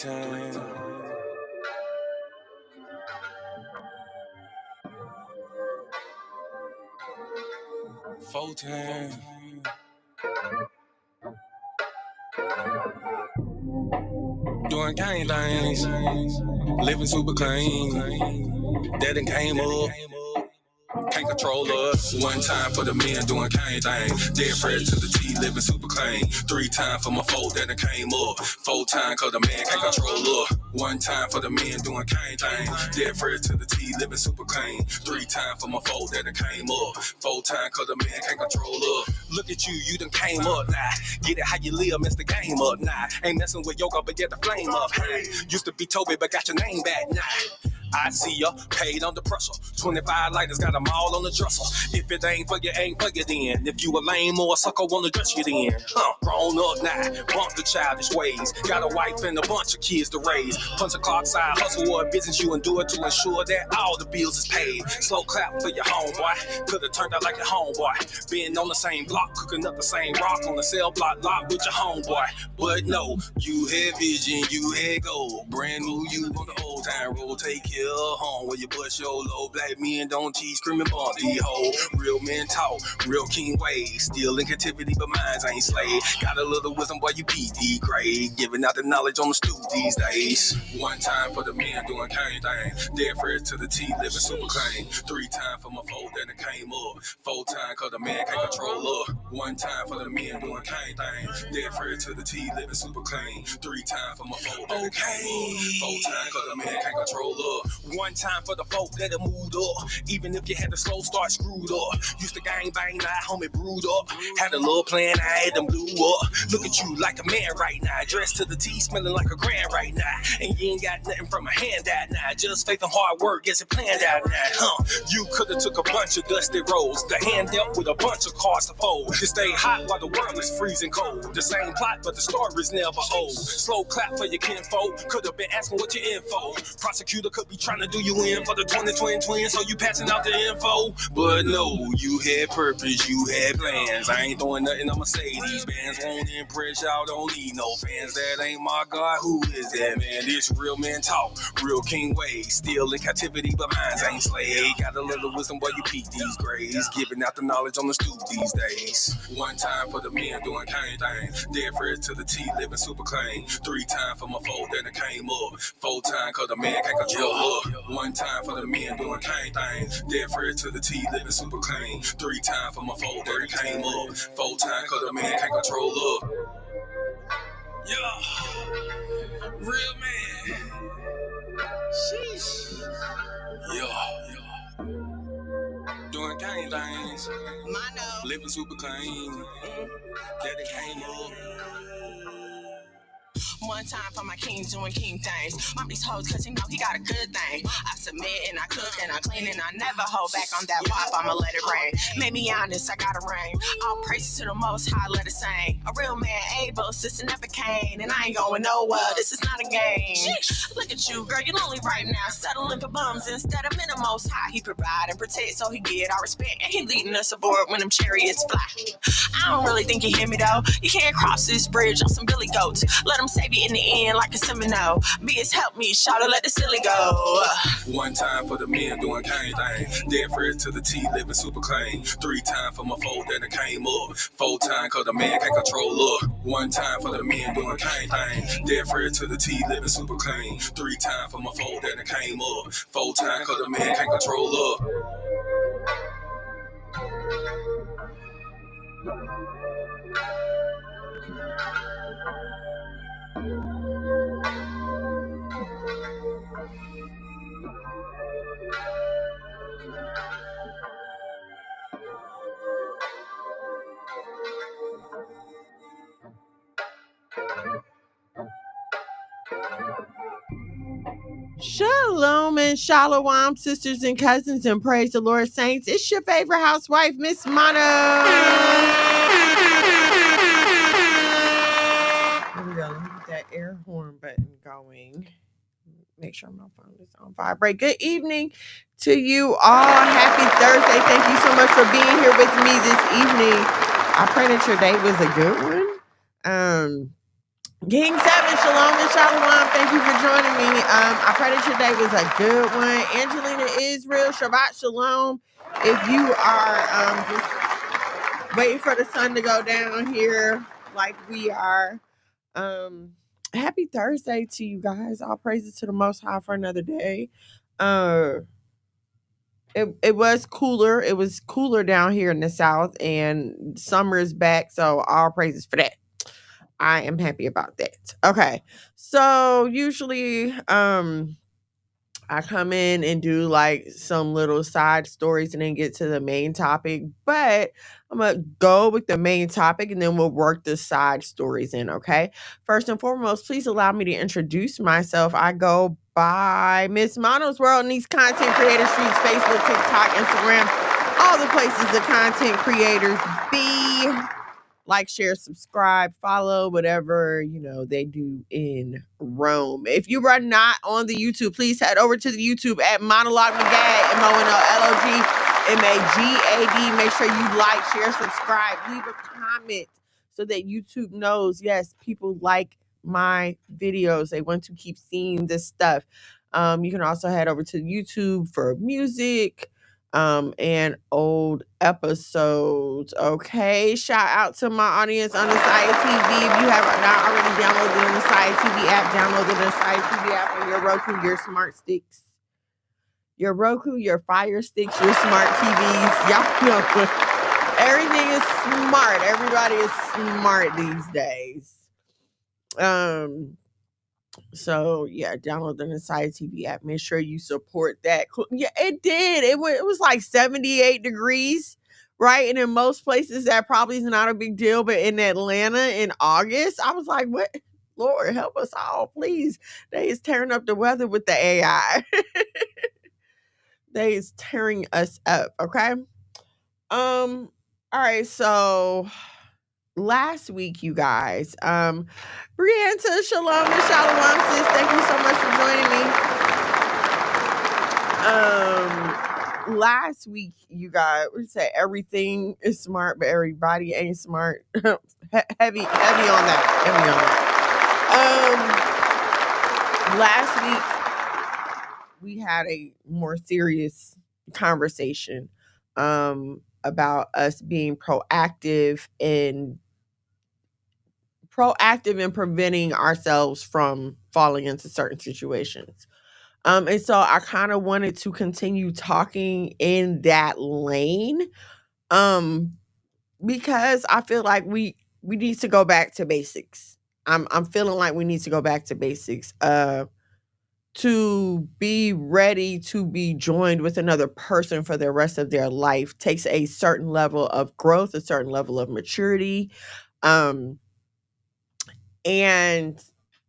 time. Full time. Doing gang things. Living super clean. That done came up. Can't control us. One time for the men doing cane thing. Dead fresh to the T, living super clean. 3 times for my foe that done came up. 4 times cause the man can't control us. One time for the men doing cane thing. Dead fresh to the T, living super clean. 3 times for my foe that done came up. 4 times cause the man can't control us. Look at you done came up now. Get it how you live, mess the game up now. Ain't messing with yoga, but get the flame up. Hey, used to be Toby, but got your name back now. I see ya, paid under pressure. 25 lighters, got them all on the dresser. If it ain't for you, ain't for you then. If you a lame or a sucker, wanna dress you then. Grown up now, bump the childish ways. Got a wife and a bunch of kids to raise. Punch a clock side, hustle or a business you endure to ensure that all the bills is paid. Slow clap for your homeboy, could've turned out like your homeboy. Been on the same block, cooking up the same rock on the cell block lot with your homeboy. But no, you had vision, you had gold. Brand new you on the old time road, take care. Home where you bust your low. Black men don't teach, screaming Bondi ho. Real men talk, real king ways. Still in captivity, but minds ain't slave. Got a little wisdom while you PD grade. Giving out the knowledge on the stoop these days. One time for the men doing cane thing. Dead fresh to the T, living super clean. 3 times for my foe that done came up. 4 times cause the man can't control up. 1 time for the men doing cane thing. Dead fresh to the T, living super clean. 3 times for my foe that done came up. 4 times cause the man can't control up. 1 time for the folk that have moved up. Even if you had a slow start screwed up. Used to gang bang, now homie brewed up. Had a little plan, I had them blew up. Look at you like a man right now. Dressed to the T, smelling like a grand right now. And you ain't got nothing from a handout now. Just faith and hard work gets it planned out now. You could've took a bunch of dusty rolls. The hand dealt with a bunch of cards to fold. To stay hot while the world is freezing cold. The same plot, but the story's never old. Slow clap for your kinfolk. Could've been asking what your info. Prosecutor could be trying to do you in for the 2020 twins, so you passing out the info. But no, you had purpose, you had plans. I ain't throwing nothing on Mercedes Benz. Won't impress y'all, don't need no fans. That ain't my God, who is that, man? This real men talk, real king ways. Still in captivity, but minds ain't slave. Got a little wisdom while you peep these grades. Giving out the knowledge on the stoop these days. 1 time for the men doing cane thing. Dead fresh to the T, living super clean. 3 times for my foe that done came up. 4 times cause the man can't control up. 1 time for the men doing cane thing. Dead fresh to the T, living super clean. 3 times for my foe that done came up. 4 times cause the man can't control up. Yeah, real man. Sheesh. Yeah. Doing cane things. Living super clean. That it came up. 1 time for my king doing king things. Mom these hoes cause he know he got a good thing. I submit and I cook and I clean and I never hold back on that pop. I'ma let it rain. Made me honest, I got a ring. All praises to the most high, let it sing. A real man able, sister never came. And I ain't going nowhere, this is not a game. Look at you, girl, you lonely right now. Settling for bums instead of men the most high. He provide and protect so he get our respect. And he leading us aboard when them chariots fly. I don't really think you hear me though. You can't cross this bridge on some billy goats. Let them save you in the end like a Seminole. Be help me, shout let the silly go. 1 time for the men doing cane thing. Dead fresh to the T, living super clean. 3 times for my foe that done came up. 4 times cause the man can't control up. 1 time for the men doing cane thing. Dead fresh to the T, living super clean. 3 times for my foe that done came up. 4 times cause the man can't control up. Shalom and shalom, sisters and cousins, and praise the Lord, saints. It's your favorite housewife, Miss Mono. Here we go. Let me get that air horn button going. Make sure my phone is on vibrate. Good evening to you all. Happy Thursday. Thank you so much for being here with me this evening. I pray that your day was a good one. King 7, shalom and shalom. Thank you for joining me. I pray that your day was a good one. Angelina Israel, Shabbat Shalom. If you are just waiting for the sun to go down here like we are, happy Thursday to you guys. All praises to the Most High for another day. It was cooler. It was cooler down here in the South, and summer is back. So all praises for that. I am happy about that. Okay. So usually I come in and do like some little side stories and then get to the main topic, but I'm going to go with the main topic and then we'll work the side stories in, okay? First and foremost, please allow me to introduce myself. I go by Miss Mono's World in these content creator streets, Facebook, TikTok, Instagram, all the places the content creators be. Like, share, subscribe, follow, whatever, they do in Rome. If you are not on the YouTube, please head over to the YouTube at Monologue Magad, MONOLOGMAGAD. Make sure you like, share, subscribe, leave a comment so that YouTube knows, yes, people like my videos. They want to keep seeing this stuff. You can also head over to YouTube for music, and old episodes. Okay. Shout out to my audience on the Side TV. If you have not already downloaded the Side TV app, download the Side TV app on your Roku, your smart sticks. Your Roku, your Fire Sticks, your smart TVs. Y'all know everything is smart. Everybody is smart these days. So yeah, download the Inside TV app. Make sure you support that. Yeah, it did. It was like 78 degrees, right? And in most places that probably is not a big deal, but in Atlanta in August, I was like, what? Lord, help us all, please. They is tearing up the weather with the AI. They is tearing us up, okay? All right, so last week, you guys, Brianta, shalom and shalom, sis. Thank you so much for joining me. Last week, you guys, we said everything is smart, but everybody ain't smart. heavy on that. Heavy on that. Last week, we had a more serious conversation about us being proactive in preventing ourselves from falling into certain situations. And so I kind of wanted to continue talking in that lane, because I feel like we need to go back to basics. I'm feeling like we need to go back to basics to be ready to be joined with another person for the rest of their life takes a certain level of growth, a certain level of maturity. And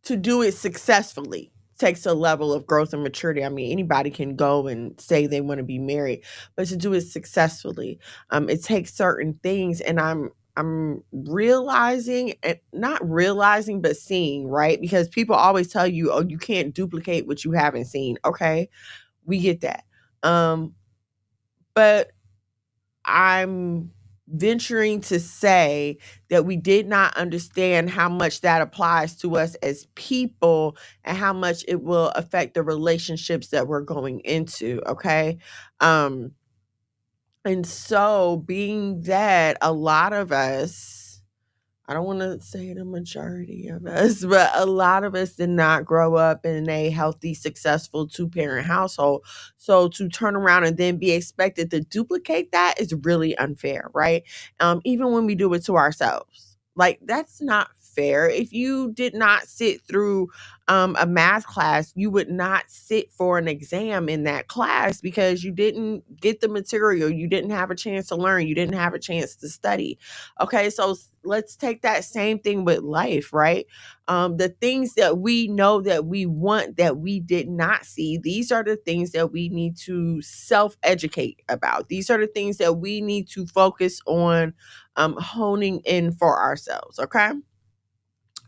to do it successfully takes a level of growth and maturity. I mean, anybody can go and say they want to be married, but to do it successfully, it takes certain things. And I'm realizing, and not realizing, but seeing, right? Because people always tell you, oh, you can't duplicate what you haven't seen. Okay, we get that. But I'm venturing to say that we did not understand how much that applies to us as people and how much it will affect the relationships that we're going into. Okay. And so being that a lot of us, I don't want to say the majority of us, but a lot of us did not grow up in a healthy, successful two-parent household. So to turn around and then be expected to duplicate that is really unfair, right? Even when we do it to ourselves. Like, that's not fair. If you did not sit through a math class, you would not sit for an exam in that class because you didn't get the material. You didn't have a chance to learn. You didn't have a chance to study. Okay, so let's take that same thing with life, right? The things that we know that we want that we did not see, these are the things that we need to self-educate about. These are the things that we need to focus on honing in for ourselves, okay?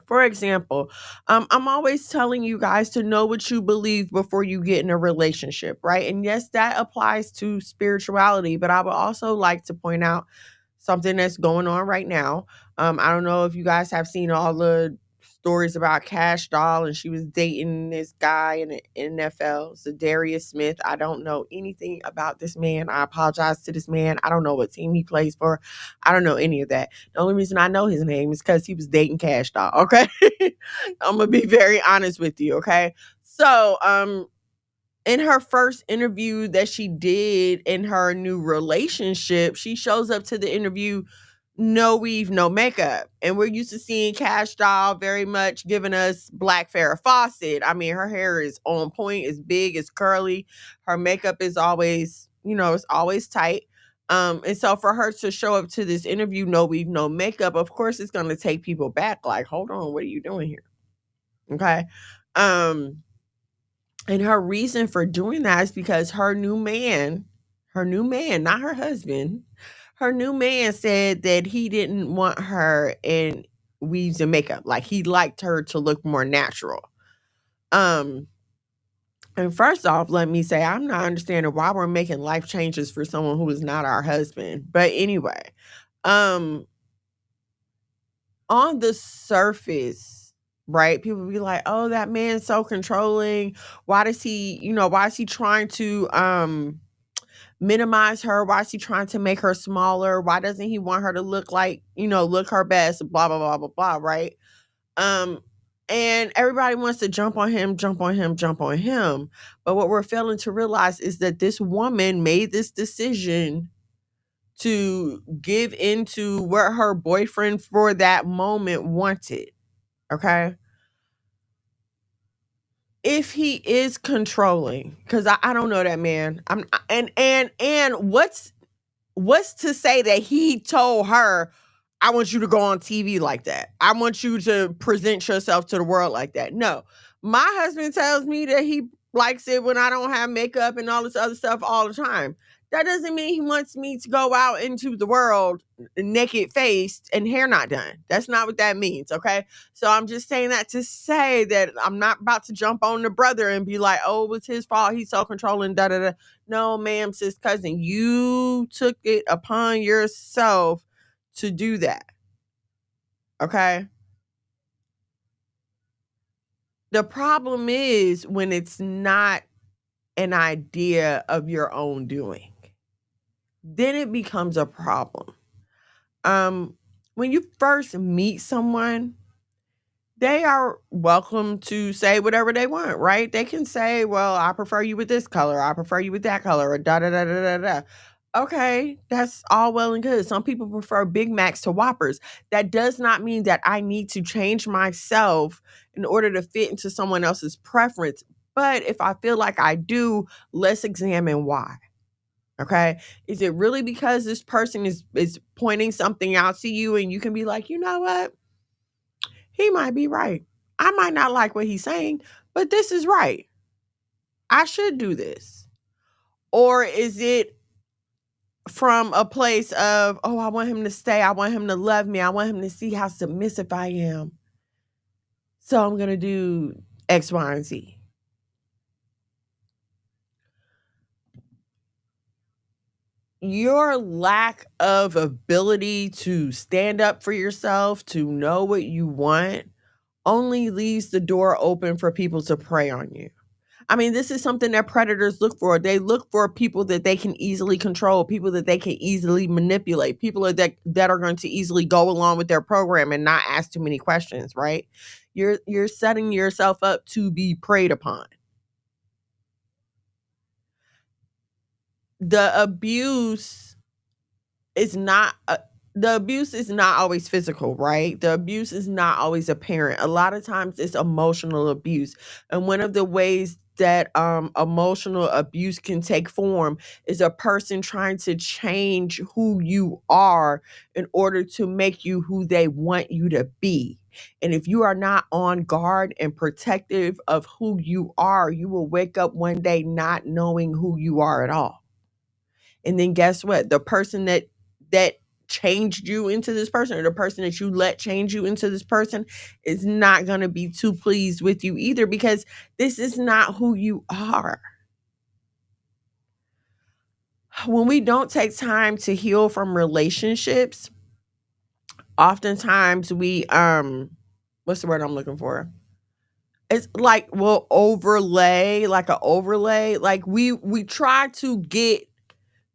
For example, I'm always telling you guys to know what you believe before you get in a relationship, right? And yes, that applies to spirituality, but I would also like to point out something that's going on right now. I don't know if you guys have seen all the stories about Cash Doll, and she was dating this guy in the NFL, Zadarius Smith. I don't know anything about this man. I apologize to this man. I don't know what team he plays for. I don't know any of that. The only reason I know his name is because he was dating Cash Doll. Okay, I'm gonna be very honest with you. Okay, so in her first interview that she did in her new relationship, she shows up to the interview no weave, no makeup. And we're used to seeing Cash Doll very much giving us Black Farrah Fawcett. I mean, her hair is on point, it's big, it's curly. Her makeup is always, it's always tight. And so for her to show up to this interview, no weave, no makeup, of course it's gonna take people back. Like, hold on, what are you doing here? Okay. And her reason for doing that is because her new man, not her husband, her new man said that he didn't want her in weaves and makeup. Like he liked her to look more natural. Um, and first off, let me say I'm not understanding why we're making life changes for someone who is not our husband. But anyway, um, on the surface, right? People be like, "Oh, that man's so controlling. Why is he trying to minimize her? Why is he trying to make her smaller? Why doesn't he want her to look like, look her best, blah blah blah blah blah," right? Um and everybody wants to jump on him, jump on him, jump on him. But what we're failing to realize is that this woman made this decision to give into what her boyfriend for that moment wanted. Okay. If he is controlling, because I don't know that man. And what's to say that he told her, I want you to go on TV like that. I want you to present yourself to the world like that. No. My husband tells me that he likes it when I don't have makeup and all this other stuff all the time. That doesn't mean he wants me to go out into the world naked faced and hair not done. That's not what that means, okay? So I'm just saying that to say that I'm not about to jump on the brother and be like, oh, it was his fault. He's so controlling, da da da. No, ma'am, sis, cousin, you took it upon yourself to do that, okay? The problem is when it's not an idea of your own doing, then it becomes a problem. When you first meet someone, they are welcome to say whatever they want, right? They can say, well, I prefer you with this color, I prefer you with that color, or da da da da da da. Okay, that's all well and good. Some people prefer Big Macs to Whoppers. That does not mean that I need to change myself in order to fit into someone else's preference. But if I feel like I do, let's examine why. Okay. Is it really because this person is pointing something out to you and you can be like, you know what? He might be right. I might not like what he's saying, but this is right. I should do this. Or is it from a place of, oh, I want him to stay. I want him to love me. I want him to see how submissive I am. So I'm going to do X, Y, and Z. Your lack of ability to stand up for yourself, to know what you want, only leaves the door open for people to prey on you. I mean, this is something that predators look for. They look for people that they can easily control, people that they can easily manipulate, people that are going to easily go along with their program and not ask too many questions, right? You're setting yourself up to be preyed upon. The abuse is not always physical, right? The abuse is not always apparent. A lot of times it's emotional abuse. And one of the ways that emotional abuse can take form is a person trying to change who you are in order to make you who they want you to be. And if you are not on guard and protective of who you are, you will wake up one day not knowing who you are at all. And then guess what? The person that changed you into this person, or the person that you let change you into this person, is not going to be too pleased with you either, because this is not who you are. When we don't take time to heal from relationships, oftentimes we what's the word I'm looking for? It's like we'll overlay, like an overlay. Like we try to get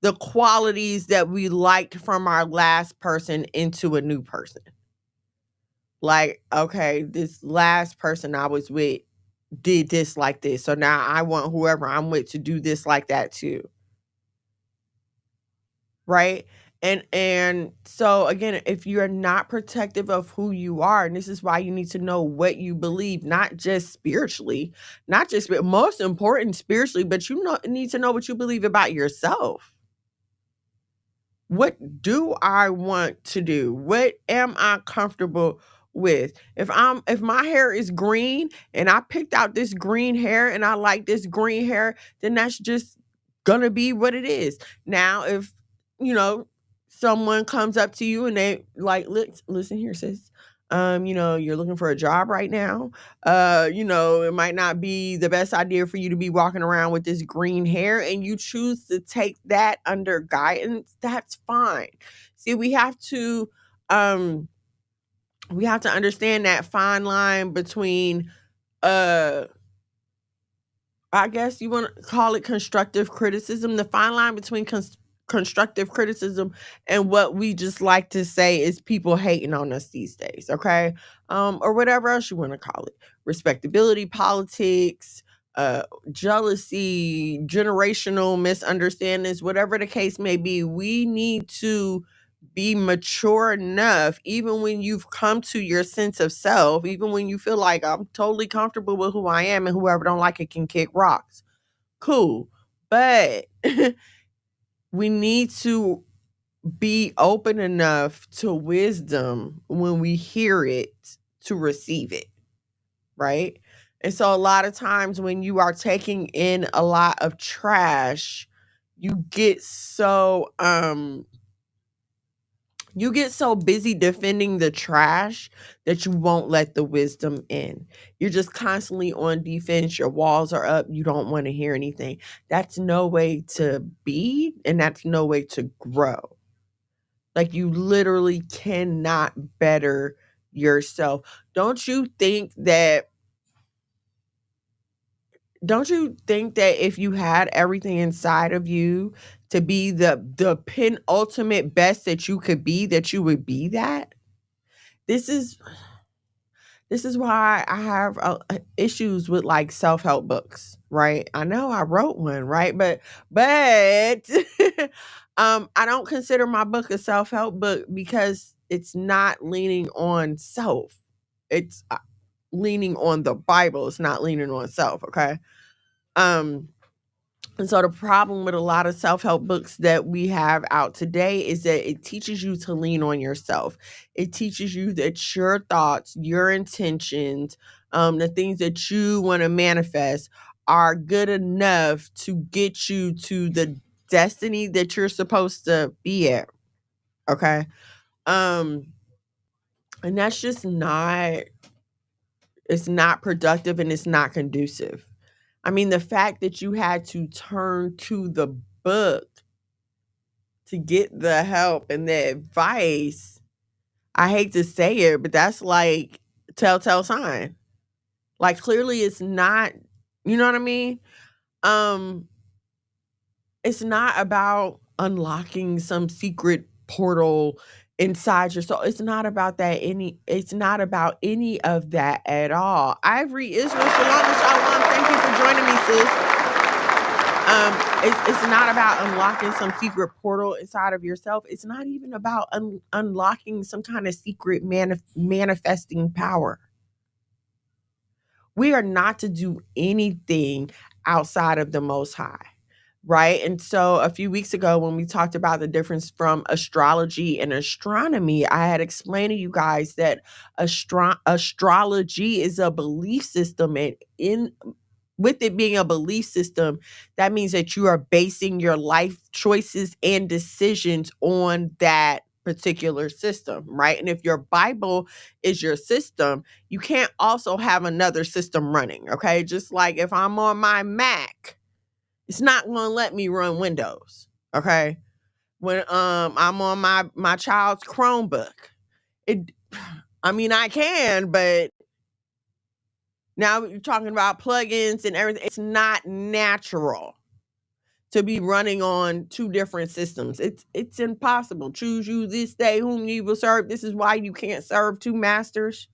the qualities that we liked from our last person into a new person. Like, okay, this last person I was with did this like this. So now I want whoever I'm with to do this like that too. Right? And so again, if you're not protective of who you are, and this is why you need to know what you believe, not just spiritually, not just most important spiritually, but need to know what you believe about yourself. What do I want to do? What am I comfortable with? If my hair is green and I picked out this green hair and I like this green hair, then that's just gonna be what it is. Now, if someone comes up to you and they like, listen here, sis. You're looking for a job right now. It might not be the best idea for you to be walking around with this green hair, and you choose to take that under guidance. That's fine. See, we have to understand that fine line between I guess you want to call it constructive criticism. The fine line between constructive criticism and what we just like to say is people hating on us these days, okay? Or whatever else you want to call it. Respectability politics, jealousy, generational misunderstandings, whatever the case may be. We need to be mature enough, even when you've come to your sense of self, even when you feel like I'm totally comfortable with who I am and whoever don't like it can kick rocks. Cool. But we need to be open enough to wisdom when we hear it to receive it. Right? And so a lot of times when you are taking in a lot of trash, you get so busy defending the trash that you won't let the wisdom in. You're just constantly on defense. Your walls are up. You don't want to hear anything. That's no way to be, and that's no way to grow. Like, you literally cannot better yourself. Don't you think that if you had everything inside of you to be the penultimate best that you could be, that you would be that? This is why I have issues with like self-help books, right? I know I wrote one, right? But I don't consider my book a self-help book because it's not leaning on self. It's leaning on the Bible. It's not leaning on self, okay? And so the problem with a lot of self-help books that we have out today is that it teaches you to lean on yourself. It teaches you that your thoughts, your intentions, the things that you want to manifest are good enough to get you to the destiny that you're supposed to be at. Okay? And that's just it's not productive and it's not conducive. I mean, the fact that you had to turn to the book to get the help and the advice, I hate to say it, but that's like telltale sign. Like, clearly it's not, you know what I mean? It's not about unlocking some secret portal inside your soul. It's not about any of that at all. Ivory Israel, shalom and shalom. Thank you for joining me, sis. It's not about unlocking some secret portal inside of yourself. It's not even about unlocking some kind of secret manifesting power. We are not to do anything outside of the Most High, right? And so a few weeks ago, when we talked about the difference from astrology and astronomy, I had explained to you guys that astrology is a belief system, and with it being a belief system, that means that you are basing your life choices and decisions on that particular system, right? And if your Bible is your system, you can't also have another system running, okay? Just like if I'm on my Mac, it's not going to let me run Windows, okay? When I'm on my child's Chromebook, I can, but Now you're talking about plugins and everything. It's not natural to be running on two different systems. It's impossible. Choose you this day whom you will serve. This is why you can't serve two masters.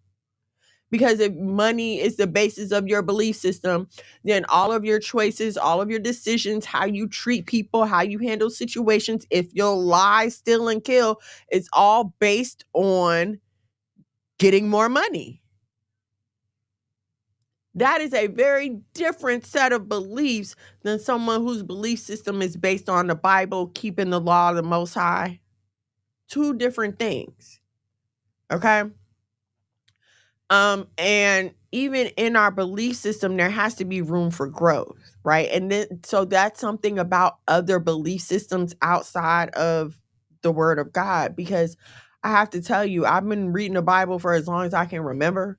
Because if money is the basis of your belief system, then all of your choices, all of your decisions, how you treat people, how you handle situations, if you'll lie, steal, and kill, it's all based on getting more money. That is a very different set of beliefs than someone whose belief system is based on the Bible, keeping the law of the Most High. Two different things. Okay? And even in our belief system, there has to be room for growth, right? And then, so that's something about other belief systems outside of the Word of God, because I have to tell you, I've been reading the Bible for as long as I can remember.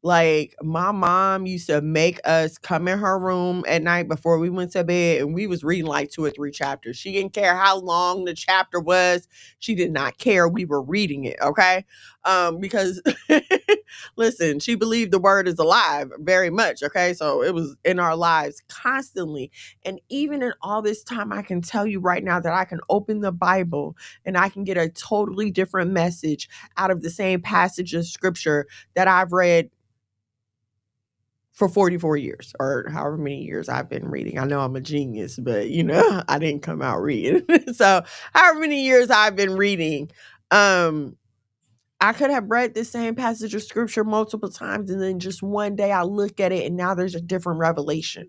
Like, my mom used to make us come in her room at night before we went to bed, and we was reading like 2 or 3 chapters. She didn't care how long the chapter was. She did not care. We were reading it, okay? Because listen, she believed the word is alive very much, okay? So it was in our lives constantly. And even in all this time, I can tell you right now that I can open the Bible and I can get a totally different message out of the same passage of scripture that I've read for 44 years or however many years I've been reading. I know I'm a genius, but I didn't come out reading. So however many years I've been reading, I could have read the same passage of scripture multiple times, and then just one day I look at it and now there's a different revelation.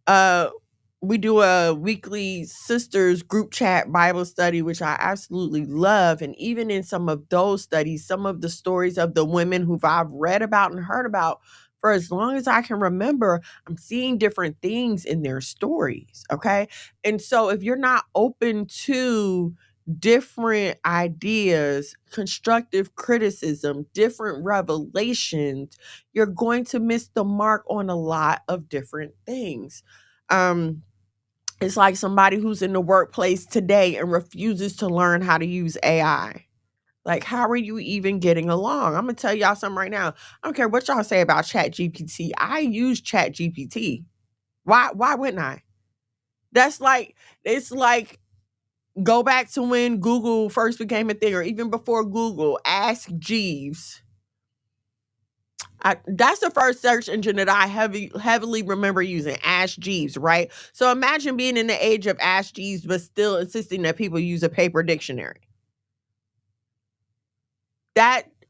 We do a weekly sisters group chat Bible study, which I absolutely love. And even in some of those studies, some of the stories of the women who I've read about and heard about for as long as I can remember, I'm seeing different things in their stories. Okay. And so if you're not open to different ideas, constructive criticism, different revelations, you're going to miss the mark on a lot of different things. It's like somebody who's in the workplace today and refuses to learn how to use AI. Like, how are you even getting along? I'm gonna tell y'all something right now. I don't care what y'all say about Chat GPT. I use Chat GPT. Why wouldn't I? It's like go back to when Google first became a thing, or even before Google, Ask Jeeves. That's the first search engine that I heavily remember using, Ask Jeeves, right? So imagine being in the age of Ask Jeeves, but still insisting that people use a paper dictionary.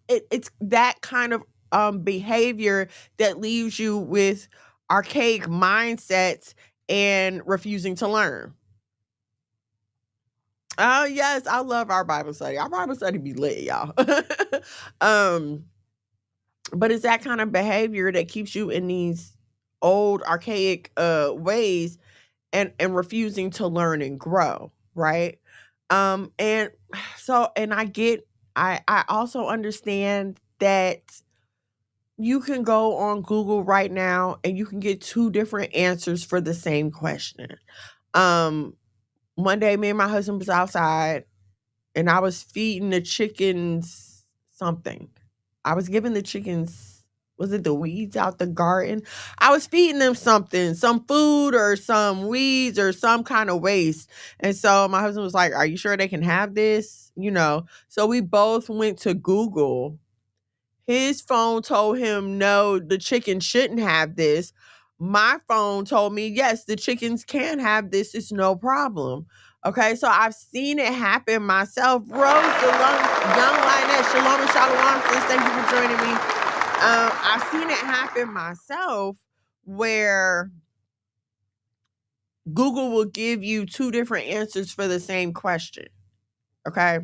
It's that kind of behavior that leaves you with archaic mindsets and refusing to learn. Oh yes, I love our Bible study. Our Bible study be lit, y'all. But it's that kind of behavior that keeps you in these old archaic ways and refusing to learn and grow, right? And so and I also understand that you can go on Google right now and you can get 2 different answers for the same question. One day me and my husband was outside and I was feeding the chickens something. I was giving the chickens, was it the weeds out the garden? I was feeding them something, some food or some weeds or some kind of waste. And so my husband was like, "Are you sure they can have this?" So we both went to Google. His phone told him, no, the chicken shouldn't have this. My phone told me, yes, the chickens can have this. It's no problem. Okay, so I've seen it happen myself. Rose, young lioness, shalom and shalom, sis. Thank you for joining me. I've seen it happen myself where Google will give you 2 different answers for the same question. Okay,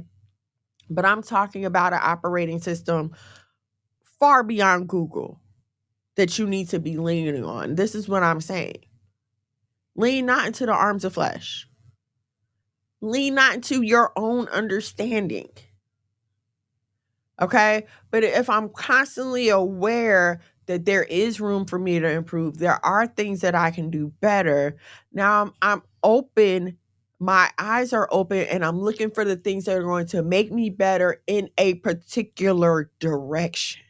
but I'm talking about an operating system far beyond Google that you need to be leaning on. This is what I'm saying. Lean not into the arms of flesh. Lean not into your own understanding. Okay? But if I'm constantly aware that there is room for me to improve, there are things that I can do better. Now I'm open, my eyes are open, and I'm looking for the things that are going to make me better in a particular direction.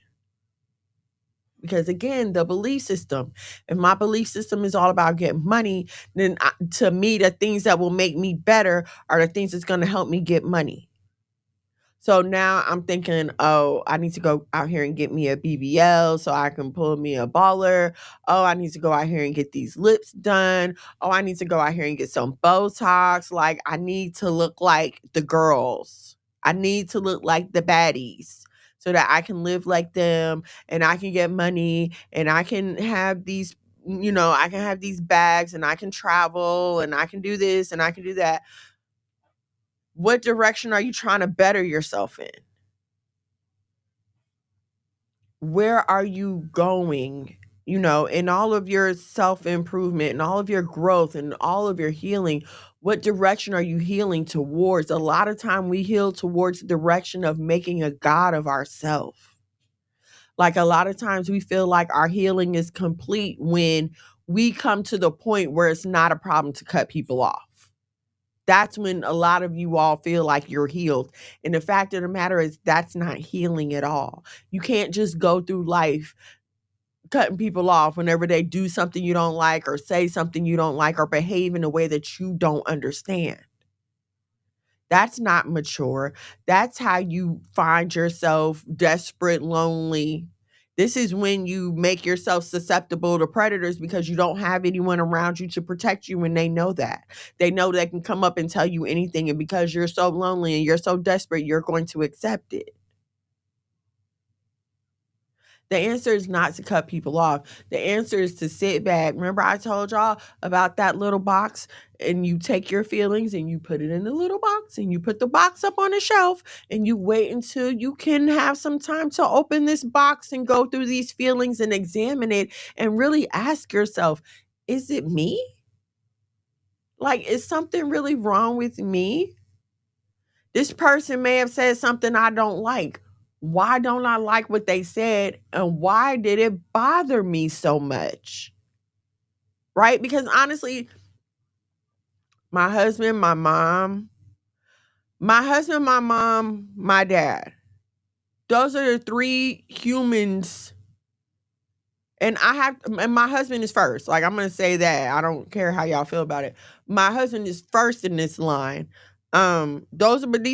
Because again, the belief system. If my belief system is all about getting money, then to me, the things that will make me better are the things that's going to help me get money. So now I'm thinking, oh, I need to go out here and get me a BBL so I can pull me a baller. Oh, I need to go out here and get these lips done. Oh, I need to go out here and get some Botox. Like, I need to look like the girls. I need to look like the baddies so that I can live like them and I can get money and I can have these, I can have these bags and I can travel and I can do this and I can do that. What direction are you trying to better yourself in? Where are you going? In all of your self-improvement and all of your growth and all of your healing, what direction are you healing towards? A lot of time we heal towards the direction of making a god of ourselves. Like, a lot of times we feel like our healing is complete when we come to the point where it's not a problem to cut people off. That's when a lot of you all feel like you're healed. And the fact of the matter is that's not healing at all. You can't just go through life cutting people off whenever they do something you don't like or say something you don't like or behave in a way that you don't understand. That's not mature. That's how you find yourself desperate, lonely. This is when you make yourself susceptible to predators because you don't have anyone around you to protect you, and they know that. They know they can come up and tell you anything, and because you're so lonely and you're so desperate, you're going to accept it. The answer is not to cut people off. The answer is to sit back. Remember I told y'all about that little box, and you take your feelings and you put it in the little box and you put the box up on the shelf and you wait until you can have some time to open this box and go through these feelings and examine it and really ask yourself, is it me? Like, is something really wrong with me? This person may have said something I don't like. Why don't I like what they said? And why did it bother me so much? Right? Because honestly, my husband, my mom, my dad, those are the three humans. And my husband is first. Like, I'm going to say that. I don't care how y'all feel about it. My husband is first in this line. These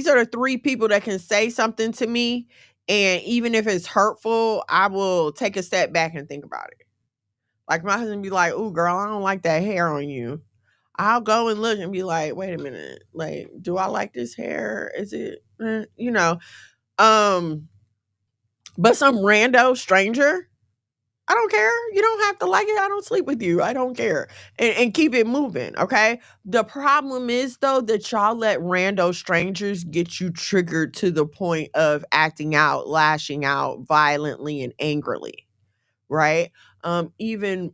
are the three people that can say something to me, and even if it's hurtful, I will take a step back and think about it. Like, my husband be like, "Ooh, girl, I don't like that hair on you." I'll go and look and be like, "Wait a minute. Like, do I like this hair? Is it, but some rando stranger, I don't care. You don't have to like it. I don't sleep with you. I don't care." And keep it moving, okay? The problem is, though, that y'all let rando strangers get you triggered to the point of acting out, lashing out violently and angrily, right? Even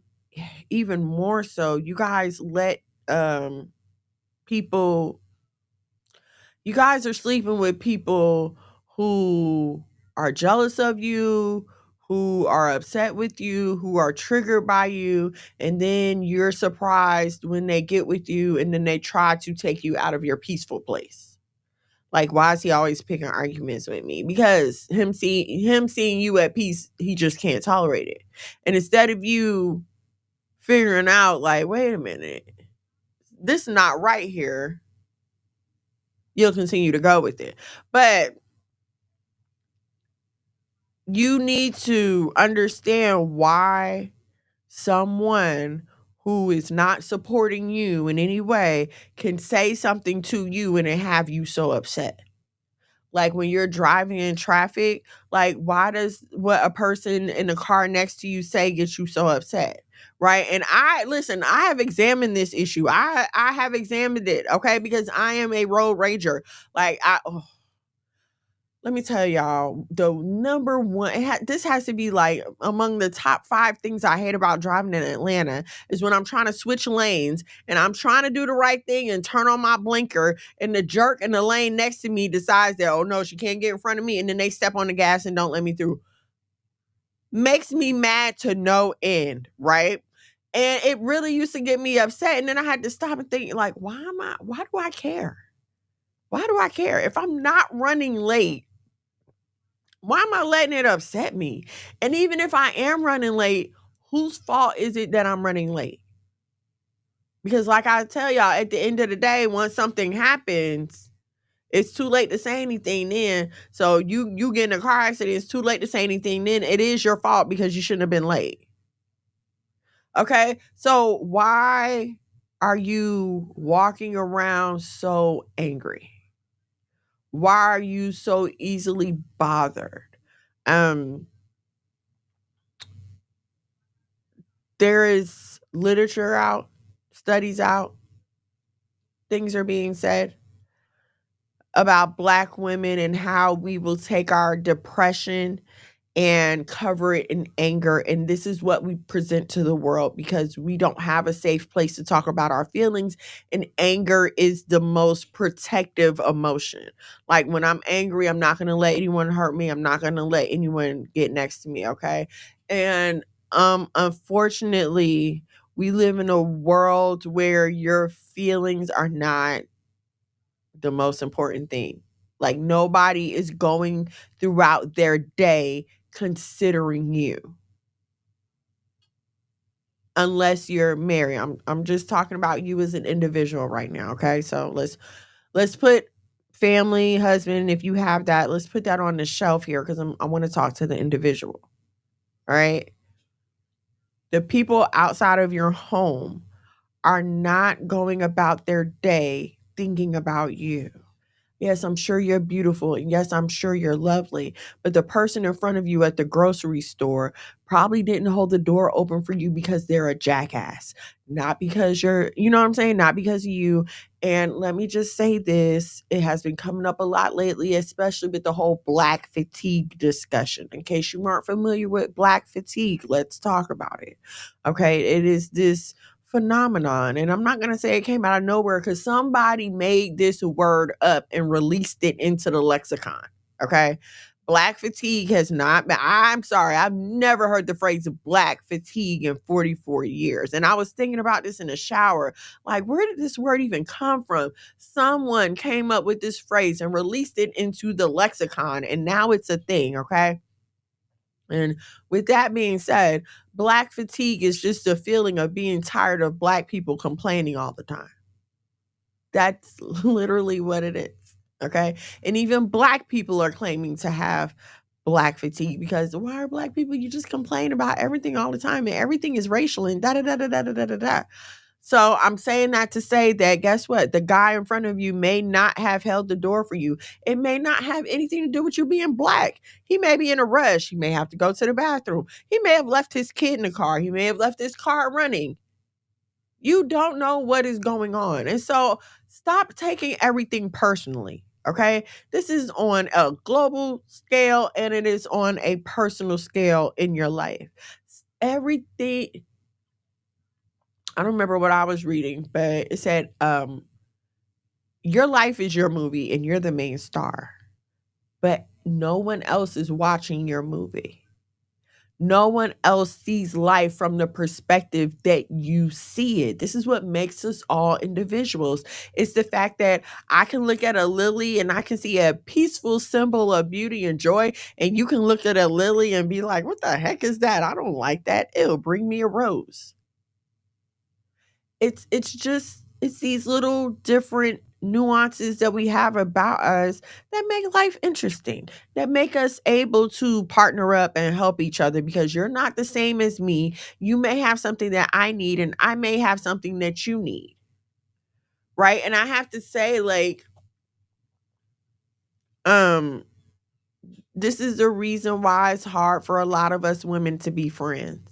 more so, you guys let people, you guys are sleeping with people who are jealous of you, who are upset with you, who are triggered by you, and then you're surprised when they get with you and then they try to take you out of your peaceful place. Like, why is he always picking arguments with me? Because him seeing you at peace, he just can't tolerate it. And instead of you figuring out, like, wait a minute, this is not right here, you'll continue to go with it. But you need to understand why someone who is not supporting you in any way can say something to you and it have you so upset. Like, when you're driving in traffic, like, why does what a person in the car next to you say get you so upset? Right? And I have examined this issue. I have examined it, okay? Because I am a road rager. Like, let me tell y'all, the number one, this has to be like among the top 5 things I hate about driving in Atlanta is when I'm trying to switch lanes and I'm trying to do the right thing and turn on my blinker, and the jerk in the lane next to me decides that, oh no, she can't get in front of me, and then they step on the gas and don't let me through. Makes me mad to no end, right? And it really used to get me upset. And then I had to stop and think, like, why do I care? Why do I care? If I'm not running late, Why am I letting it upset me? And even if I am running late, whose fault is it that I'm running late? Because like I tell y'all, at the end of the day, once something happens, it's too late to say anything then. So you get in a car accident, it's too late to say anything then. It is your fault because you shouldn't have been late. Okay? So why are you walking around so angry? Why are you so easily bothered? There is literature out, studies out, things are being said about Black women and how we will take our depression and cover it in anger. And this is what we present to the world because we don't have a safe place to talk about our feelings. And anger is the most protective emotion. Like when I'm angry, I'm not going to let anyone hurt me. I'm not going to let anyone get next to me. Okay. And unfortunately, we live in a world where your feelings are not the most important thing. Like nobody is going throughout their day considering you unless you're married. I'm just talking about you as an individual right now, okay? So let's put family, husband, if you have that, let's put that on the shelf here cuz I want to talk to the individual. All right? The people outside of your home are not going about their day thinking about you. Yes, I'm sure you're beautiful. And yes, I'm sure you're lovely. But the person in front of you at the grocery store probably didn't hold the door open for you because they're a jackass. Not because you're, you know what I'm saying? Not because of you. And let me just say this, it has been coming up a lot lately, especially with the whole Black fatigue discussion. In case you weren't familiar with Black fatigue, let's talk about it. Okay, it is this phenomenon. And I'm not going to say it came out of nowhere because somebody made this word up and released it into the lexicon. Okay. Black fatigue has not been, I'm sorry, I've never heard the phrase Black fatigue in 44 years. And I was thinking about this in the shower. Like, where did this word even come from? Someone came up with this phrase and released it into the lexicon, and now it's a thing. Okay. And with that being said, Black fatigue is just a feeling of being tired of Black people complaining all the time. That's literally what it is. Okay. And even Black people are claiming to have Black fatigue because why are Black people? You just complain about everything all the time and everything is racial and da da da da da da da da da. So I'm saying that to say that guess what? The guy in front of you may not have held the door for you. It may not have anything to do with you being Black. He may be in a rush. He may have to go to the bathroom. He may have left his kid in the car. He may have left his car running. You don't know what is going on. And so stop taking everything personally. Okay. This is on a global scale and it is on a personal scale in your life. Everything, I don't remember what I was reading, but it said, your life is your movie and you're the main star, but no one else is watching your movie. No one else sees life from the perspective that you see it. This is what makes us all individuals. It's the fact that I can look at a lily and I can see a peaceful symbol of beauty and joy, and you can look at a lily and be like, what the heck is that? I don't like that. It'll bring me a rose. It's these little different nuances that we have about us that make life interesting, that make us able to partner up and help each other because you're not the same as me. You may have something that I need and I may have something that you need. Right? And I have to say, like, this is the reason why it's hard for a lot of us women to be friends.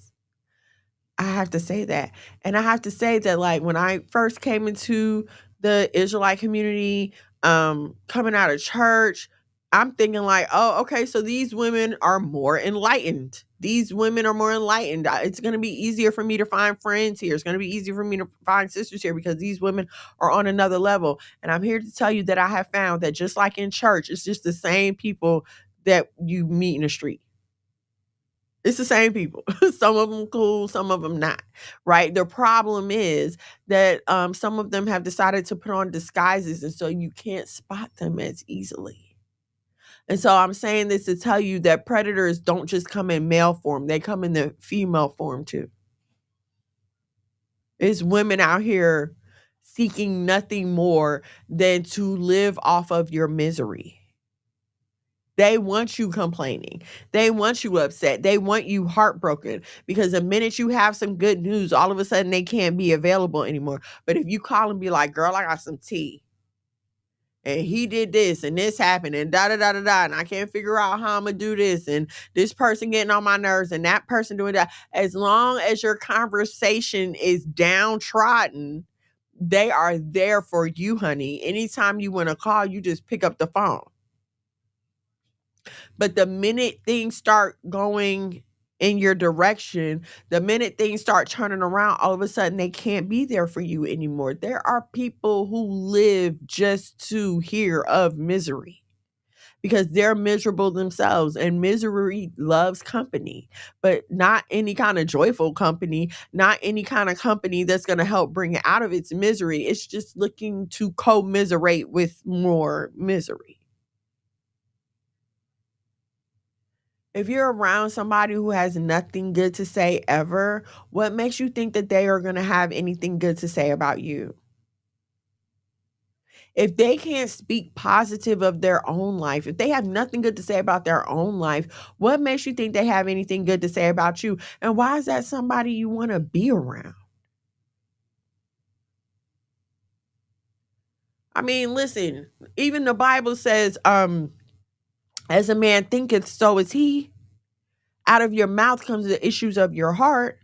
I have to say that. And I have to say that, like, when I first came into the Israelite community, coming out of church, I'm thinking like, oh, okay, so these women are more enlightened. These women are more enlightened. It's going to be easier for me to find friends here. It's going to be easier for me to find sisters here because these women are on another level. And I'm here to tell you that I have found that just like in church, it's just the same people that you meet in the street. It's the same people. Some of them cool, some of them not, right? The problem is that some of them have decided to put on disguises, and so you can't spot them as easily. And so I'm saying this to tell you that predators don't just come in male form, they come in the female form too. It's women out here seeking nothing more than to live off of your misery. They want you complaining. They want you upset. They want you heartbroken because the minute you have some good news, all of a sudden they can't be available anymore. But if you call and be like, girl, I got some tea and he did this and this happened and da da da da da, and I can't figure out how I'm gonna do this, and this person getting on my nerves and that person doing that. As long as your conversation is downtrodden, they are there for you, honey. Anytime you want to call, you just pick up the phone. But the minute things start going in your direction, the minute things start turning around, all of a sudden they can't be there for you anymore. There are people who live just to hear of misery because they're miserable themselves, and misery loves company, but not any kind of joyful company, not any kind of company that's going to help bring it out of its misery. It's just looking to commiserate with more misery. If you're around somebody who has nothing good to say ever, what makes you think that they are going to have anything good to say about you? If they can't speak positive of their own life, if they have nothing good to say about their own life, what makes you think they have anything good to say about you? And why is that somebody you want to be around? I mean, listen, even the Bible says, as a man thinketh, so is he. Out of your mouth comes the issues of your heart.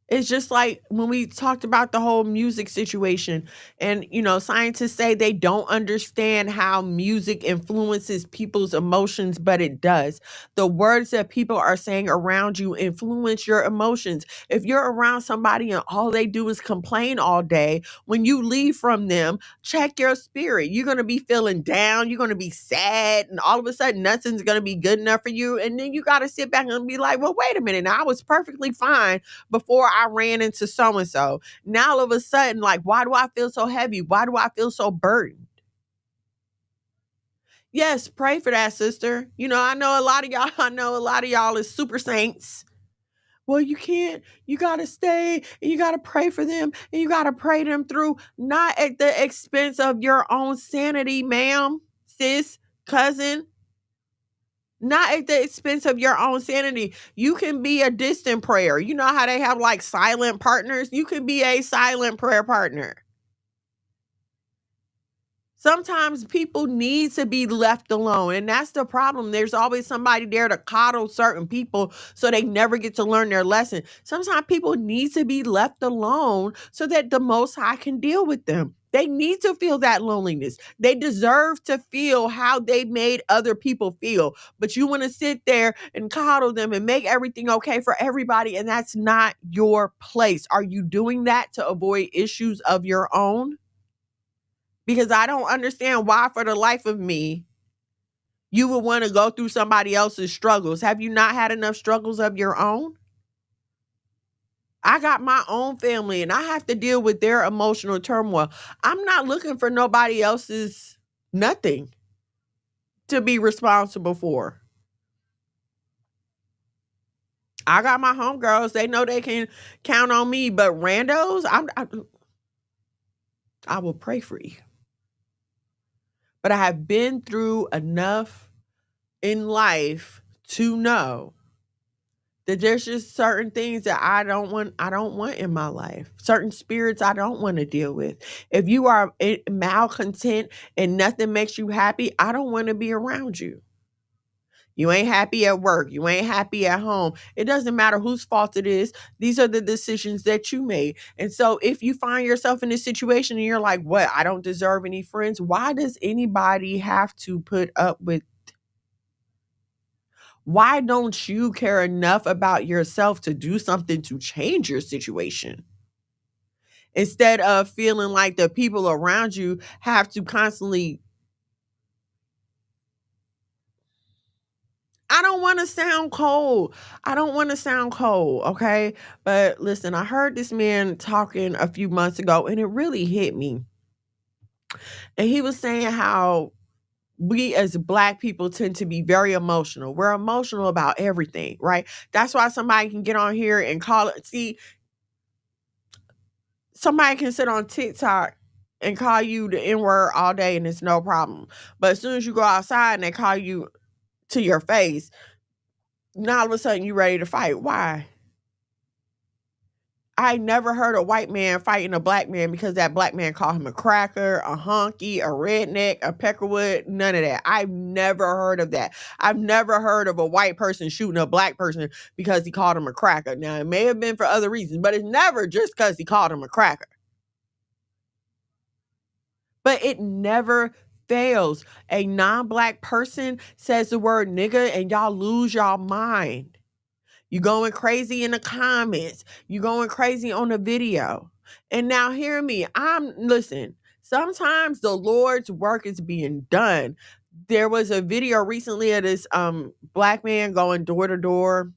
It's just like when we talked about the whole music situation, and scientists say they don't understand how music influences people's emotions, but it does. The words that people are saying around you influence your emotions. If you're around somebody and all they do is complain all day, when you leave from them, check your spirit. You're going to be feeling down, you're going to be sad, and all of a sudden nothing's going to be good enough for you. And then you got to sit back and be like, well, wait a minute, now I was perfectly fine before I ran into so and so. Now all of a sudden, like, why do I feel so heavy? Why do I feel so burdened? Yes, pray for that, sister. I know a lot of y'all is super saints. Well, you can't, you gotta stay and you gotta pray for them and you gotta pray them through, not at the expense of your own sanity, ma'am, sis, cousin. Not at the expense of your own sanity. You can be a distant prayer. You know how they have like silent partners? You can be a silent prayer partner. Sometimes people need to be left alone, and that's the problem. There's always somebody there to coddle certain people so they never get to learn their lesson. Sometimes people need to be left alone so that the Most High can deal with them. They need to feel that loneliness. They deserve to feel how they made other people feel. But you want to sit there and coddle them and make everything okay for everybody, and that's not your place. Are you doing that to avoid issues of your own? Because I don't understand why, for the life of me, you would want to go through somebody else's struggles. Have you not had enough struggles of your own? I got my own family and I have to deal with their emotional turmoil. I'm not looking for nobody else's nothing to be responsible for. I got my homegirls. They know they can count on me, but randos, I will pray for you. But I have been through enough in life to know that there's just certain things that I don't want in my life. Certain spirits I don't want to deal with. If you are malcontent and nothing makes you happy, I don't want to be around you. You ain't happy at work. You ain't happy at home. It doesn't matter whose fault it is. These are the decisions that you made. And so if you find yourself in this situation and you're like, what? I don't deserve any friends. Why does anybody have to put up with? Why don't you care enough about yourself to do something to change your situation? Instead of feeling like the people around you have to constantly. I don't want to sound cold. Okay? But listen, I heard this man talking a few months ago and it really hit me. And he was saying how we as Black people tend to be very emotional. We're emotional about everything, right? That's why somebody can get on here and call it. See, somebody can sit on TikTok and call you the N-word all day and it's no problem. But as soon as you go outside and they call you to your face, now all of a sudden you ready to fight. Why? I never heard a white man fighting a Black man because that Black man called him a cracker, a honky, a redneck, a peckerwood, none of that. I've never heard of that. I've never heard of a white person shooting a Black person because he called him a cracker. Now, it may have been for other reasons, but it's never just because he called him a cracker. But it never fails. A non-Black person says the word nigga and y'all lose y'all mind. You going crazy in the comments. You going crazy on the video. And now hear me. Listen, sometimes the Lord's work is being done. There was a video recently of this Black man going door to door.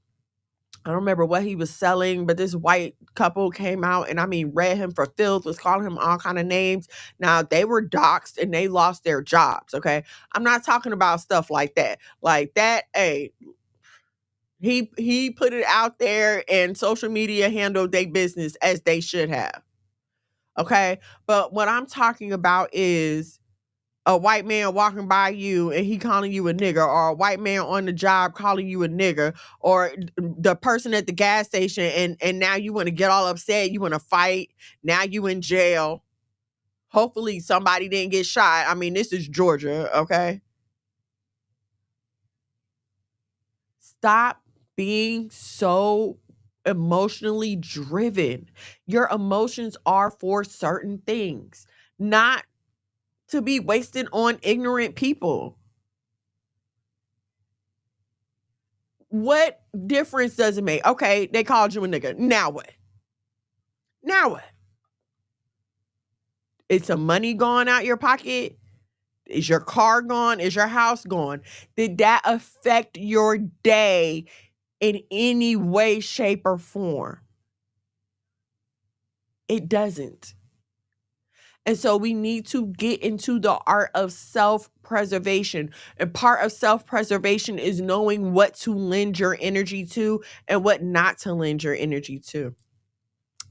I don't remember what he was selling, but this white couple came out and read him for filth, was calling him all kind of names. Now they were doxxed and they lost their jobs. Okay. I'm not talking about stuff like that. Like that, hey, he put it out there and social media handled their business as they should have. Okay. But what I'm talking about is a white man walking by you and he calling you a nigger, or a white man on the job calling you a nigger, or the person at the gas station and now you want to get all upset, you want to fight, now you in jail. Hopefully somebody didn't get shot. This is Georgia, okay? Stop being so emotionally driven. Your emotions are for certain things, not to be wasted on ignorant people. What difference does it make? Okay, they called you a nigga. Now what? Now what? Is some money gone out your pocket? Is your car gone? Is your house gone? Did that affect your day in any way, shape, or form? It doesn't. And so we need to get into the art of self-preservation. And part of self-preservation is knowing what to lend your energy to and what not to lend your energy to.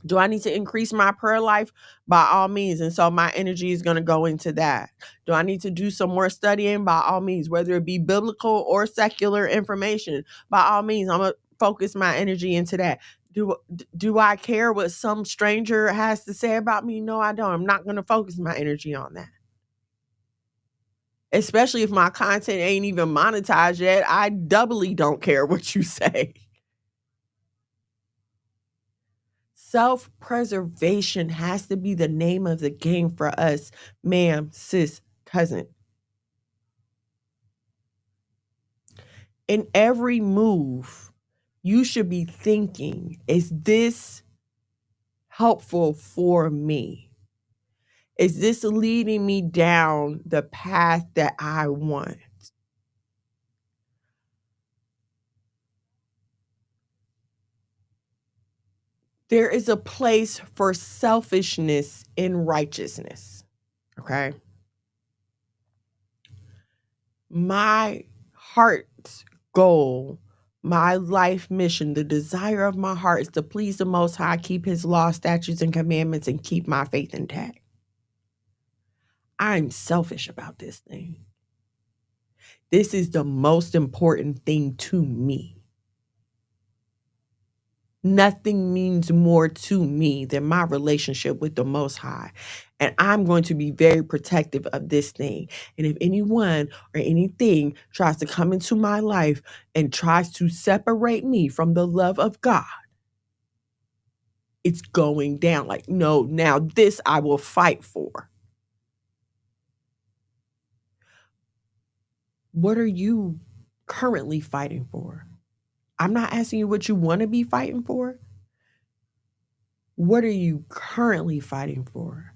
Do I need to increase my prayer life? By all means. And so my energy is going to go into that. Do I need to do some more studying? By all means, whether it be biblical or secular information, by all means, I'm going to focus my energy into that. Do I care what some stranger has to say about me? No, I don't. I'm not going to focus my energy on that. Especially if my content ain't even monetized yet, I doubly don't care what you say. Self-preservation has to be the name of the game for us, ma'am, sis, cousin. In every move, you should be thinking, is this helpful for me? Is this leading me down the path that I want? There is a place for selfishness in righteousness, okay? My heart's goal, my life mission, the desire of my heart is to please the Most High, keep His law, statutes, and commandments, and keep my faith intact. I'm selfish about this thing. This is the most important thing to me. Nothing means more to me than my relationship with the Most High. And I'm going to be very protective of this thing. And if anyone or anything tries to come into my life and tries to separate me from the love of God, it's going down. Like, no, now this I will fight for. What are you currently fighting for? I'm not asking you what you want to be fighting for. What are you currently fighting for?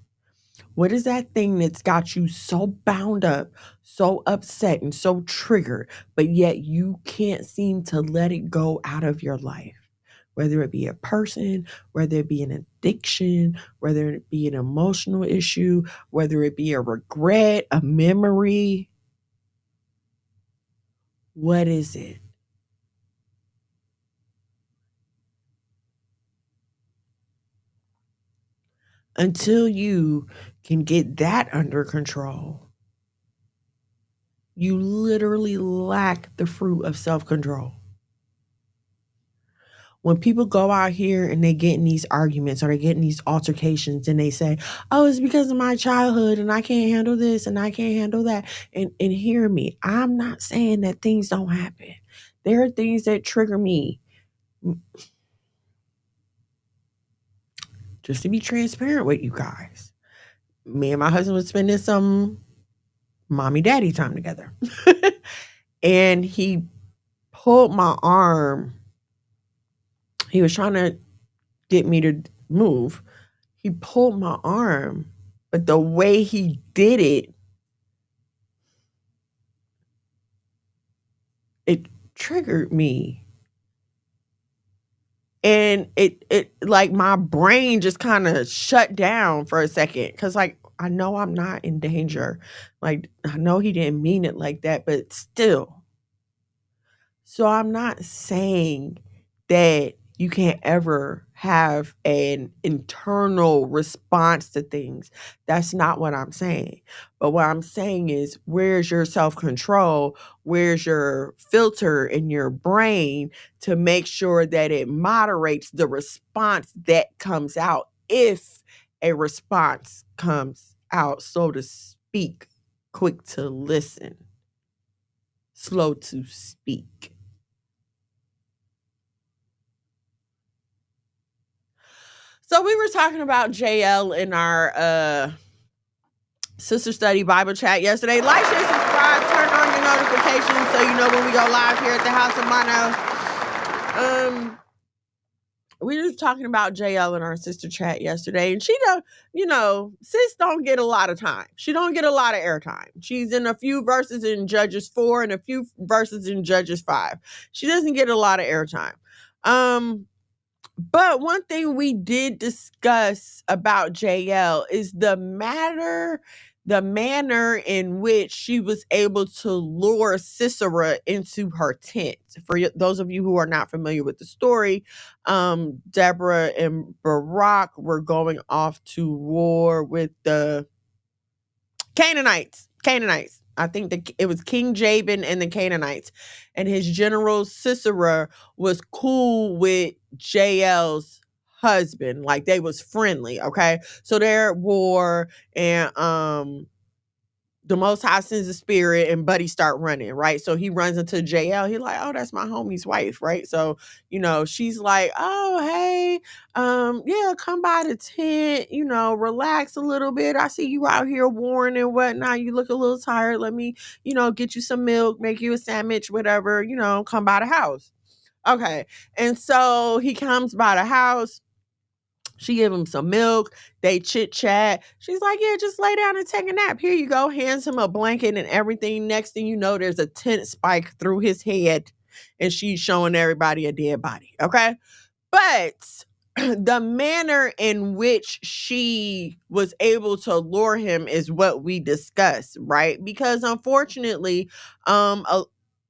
What is that thing that's got you so bound up, so upset, and so triggered, but yet you can't seem to let it go out of your life? Whether it be a person, whether it be an addiction, whether it be an emotional issue, whether it be a regret, a memory. What is it? Until you can get that under control, you literally lack the fruit of self-control. When people go out here and they get in these arguments or they get in these altercations and they say, oh, it's because of my childhood and I can't handle this and I can't handle that. And hear me, I'm not saying that things don't happen. There are things that trigger me. Just to be transparent with you guys, me and my husband was spending some mommy daddy time together. And he pulled my arm. He was trying to get me to move. He pulled my arm, but the way he did it, it triggered me. And it like my brain just kind of shut down for a second because like I know I'm not in danger. Like I know he didn't mean it like that, but still. So I'm not saying that you can't ever have an internal response to things. That's not what I'm saying. But what I'm saying is, where's your self-control? Where's your filter in your brain to make sure that it moderates the response that comes out if a response comes out, so to speak, quick to listen, slow to speak. So we were talking about JL in our sister study Bible chat yesterday. Like, share, subscribe, turn on your notifications so you know when we go live here at the House of Mono. We were talking about JL in our sister chat yesterday, and she don't, sis don't get a lot of time. She don't get a lot of airtime. She's in a few verses in Judges 4 and a few verses in Judges 5. She doesn't get a lot of airtime. But one thing we did discuss about JL is the manner in which she was able to lure Sisera into her tent. For those of you who are not familiar with the story, Deborah and Barak were going off to war with the Canaanites. I think it was King Jabin and the Canaanites. And his general Sisera was cool with JL's husband. Like they was friendly, okay? So they're at war and the Most High sends a spirit and Buddy start running, right? So he runs into JL. He like, oh, that's my homie's wife, right? So, she's like, oh, hey, yeah, come by the tent, relax a little bit. I see you out here warring and whatnot. You look a little tired. Let me, get you some milk, make you a sandwich, whatever, come by the house. Okay. And so he comes by the house. She give him some milk. They chit chat. She's like, yeah, just lay down and take a nap. Here you go. Hands him a blanket and everything. Next thing you know, there's a tent spike through his head and she's showing everybody a dead body. Okay. But the manner in which she was able to lure him is what we discuss, right? Because unfortunately,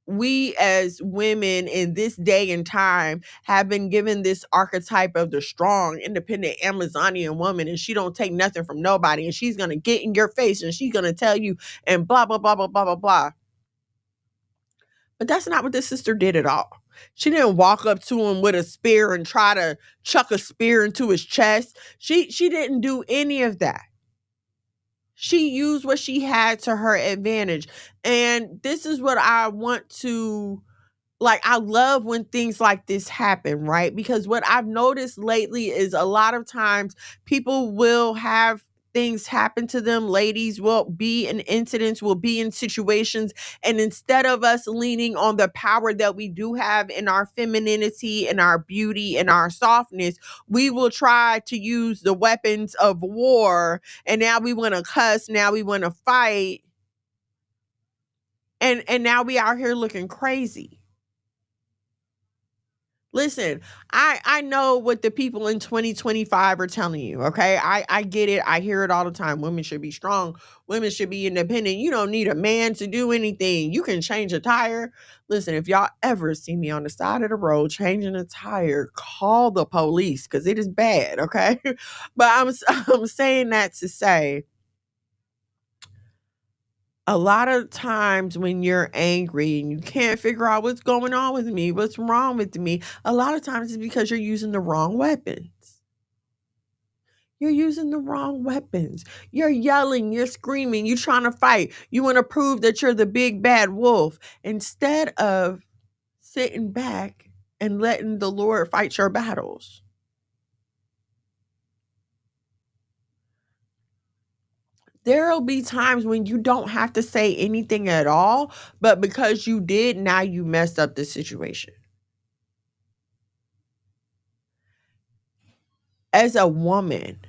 we as women in this day and time have been given this archetype of the strong, independent Amazonian woman, and she don't take nothing from nobody, and she's gonna get in your face and she's gonna tell you and blah blah blah blah blah blah blah. But that's not what this sister did at all. She didn't walk up to him with a spear and try to chuck a spear into his chest. She didn't do any of that. She used what she had to her advantage. And this is what I want to, I love when things like this happen, right? Because what I've noticed lately is a lot of times people will have things happen to them. Ladies will be in incidents, will be in situations. And instead of us leaning on the power that we do have in our femininity and our beauty and our softness, we will try to use the weapons of war. And now we want to cuss. Now we want to fight. And now we out here looking crazy. Listen, I know what the people in 2025 are telling you, okay? I get it. I hear it all the time. Women should be strong. Women should be independent. You don't need a man to do anything. You can change a tire. Listen, if y'all ever see me on the side of the road changing a tire, call the police cuz it is bad, okay? But I'm saying that to say a lot of times when you're angry and you can't figure out what's going on with me, what's wrong with me, a lot of times it's because you're using the wrong weapons. You're using the wrong weapons. You're yelling, you're screaming, you're trying to fight. You want to prove that you're the big bad wolf instead of sitting back and letting the Lord fight your battles. There'll be times when you don't have to say anything at all, but because you did, now you messed up the situation. As a woman,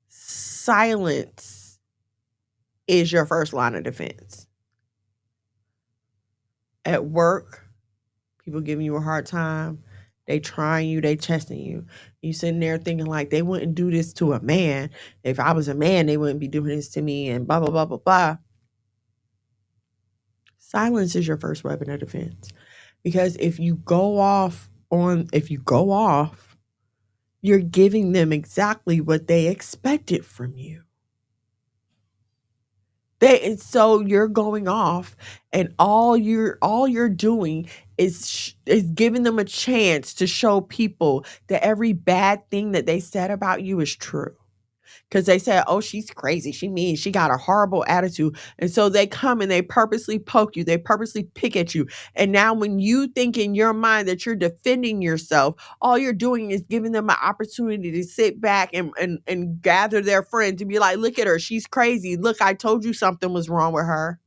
silence is your first line of defense. At work, people giving you a hard time, they trying you, they testing you. You sitting there thinking like they wouldn't do this to a man. If I was a man, they wouldn't be doing this to me and blah blah blah blah blah. Silence is your first weapon of defense. Because if you go off, you're giving them exactly what they expected from you. So you're going off, and all you're doing is giving them a chance to show people that every bad thing that they said about you is true. Because they said, oh, she's crazy. She mean, she got a horrible attitude. And so they come and they purposely poke you. They purposely pick at you. And now when you think in your mind that you're defending yourself, all you're doing is giving them an opportunity to sit back and gather their friends to be like, look at her. She's crazy. Look, I told you something was wrong with her.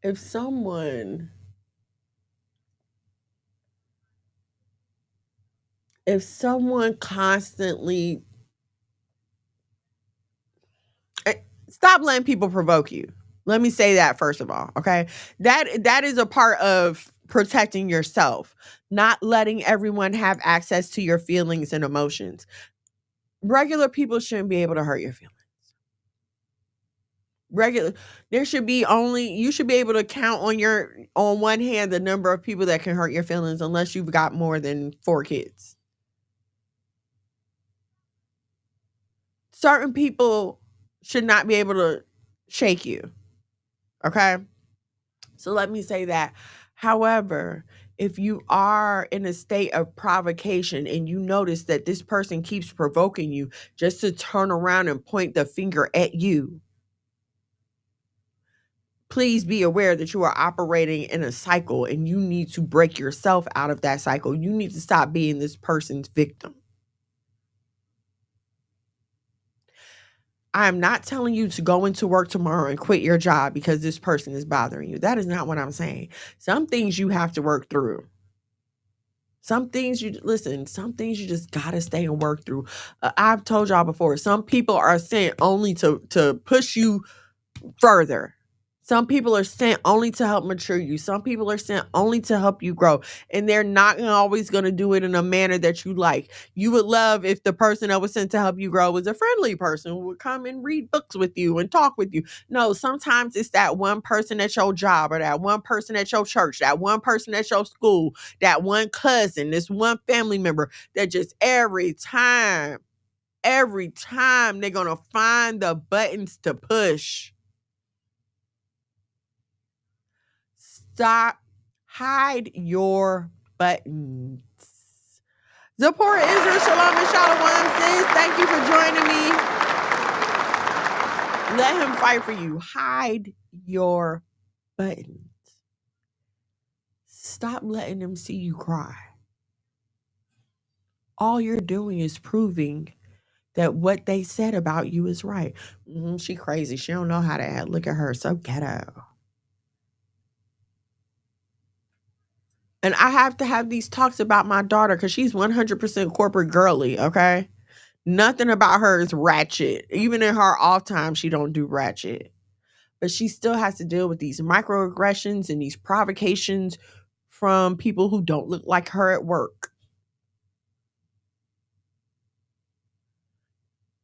If someone constantly stop letting people provoke you. Let me say that first of all, okay? That is a part of protecting yourself, not letting everyone have access to your feelings and emotions. Regular people shouldn't be able to hurt your feelings. Regular there should be only you should be able to count on one hand the number of people that can hurt your feelings unless you've got more than 4 kids. Certain people should not be able to shake you. Okay? So let me say that. However, if you are in a state of provocation and you notice that this person keeps provoking you just to turn around and point the finger at you, please be aware that you are operating in a cycle and you need to break yourself out of that cycle. You need to stop being this person's victim. I am not telling you to go into work tomorrow and quit your job because this person is bothering you. That is not what I'm saying. Some things you have to work through. Some things you just gotta stay and work through. I've told y'all before, some people are sent only to push you further. Some people are sent only to help mature you. Some people are sent only to help you grow. And they're not always going to do it in a manner that you like. You would love if the person that was sent to help you grow was a friendly person who would come and read books with you and talk with you. No, sometimes it's that one person at your job or that one person at your church, that one person at your school, that one cousin, this one family member that just every time they're going to find the buttons to push. Stop. Hide your buttons. Zipporah Israel, Shalom and Shalom, sis. Thank you for joining me. Let him fight for you. Hide your buttons. Stop letting them see you cry. All you're doing is proving that what they said about you is right. She crazy. She don't know how to act. Look at her. So ghetto. And I have to have these talks about my daughter because she's 100% corporate girly, okay? Nothing about her is ratchet. Even in her off time, she don't do ratchet. But she still has to deal with these microaggressions and these provocations from people who don't look like her at work.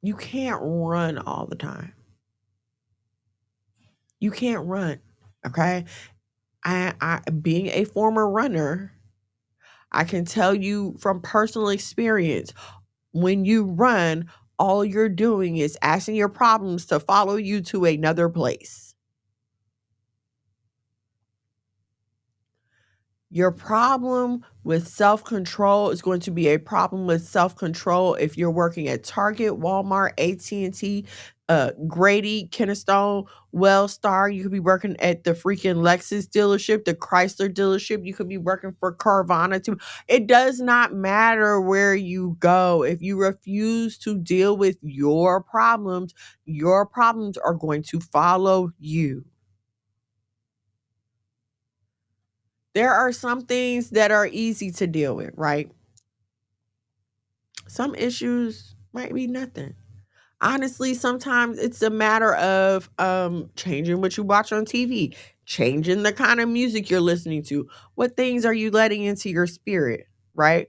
You can't run all the time. You can't run. Okay. I being a former runner, I can tell you from personal experience, when you run, all you're doing is asking your problems to follow you to another place. Your problem with self-control is going to be a problem with self-control if you're working at Target, Walmart, AT&T, Grady, Kennestone, Wellstar. You could be working at the freaking Lexus dealership, the Chrysler dealership. You could be working for Carvana too. It does not matter where you go. If you refuse to deal with your problems are going to follow you. There are some things that are easy to deal with, right? Some issues might be nothing. Honestly, sometimes it's a matter of changing what you watch on TV, changing the kind of music you're listening to. What things are you letting into your spirit, right?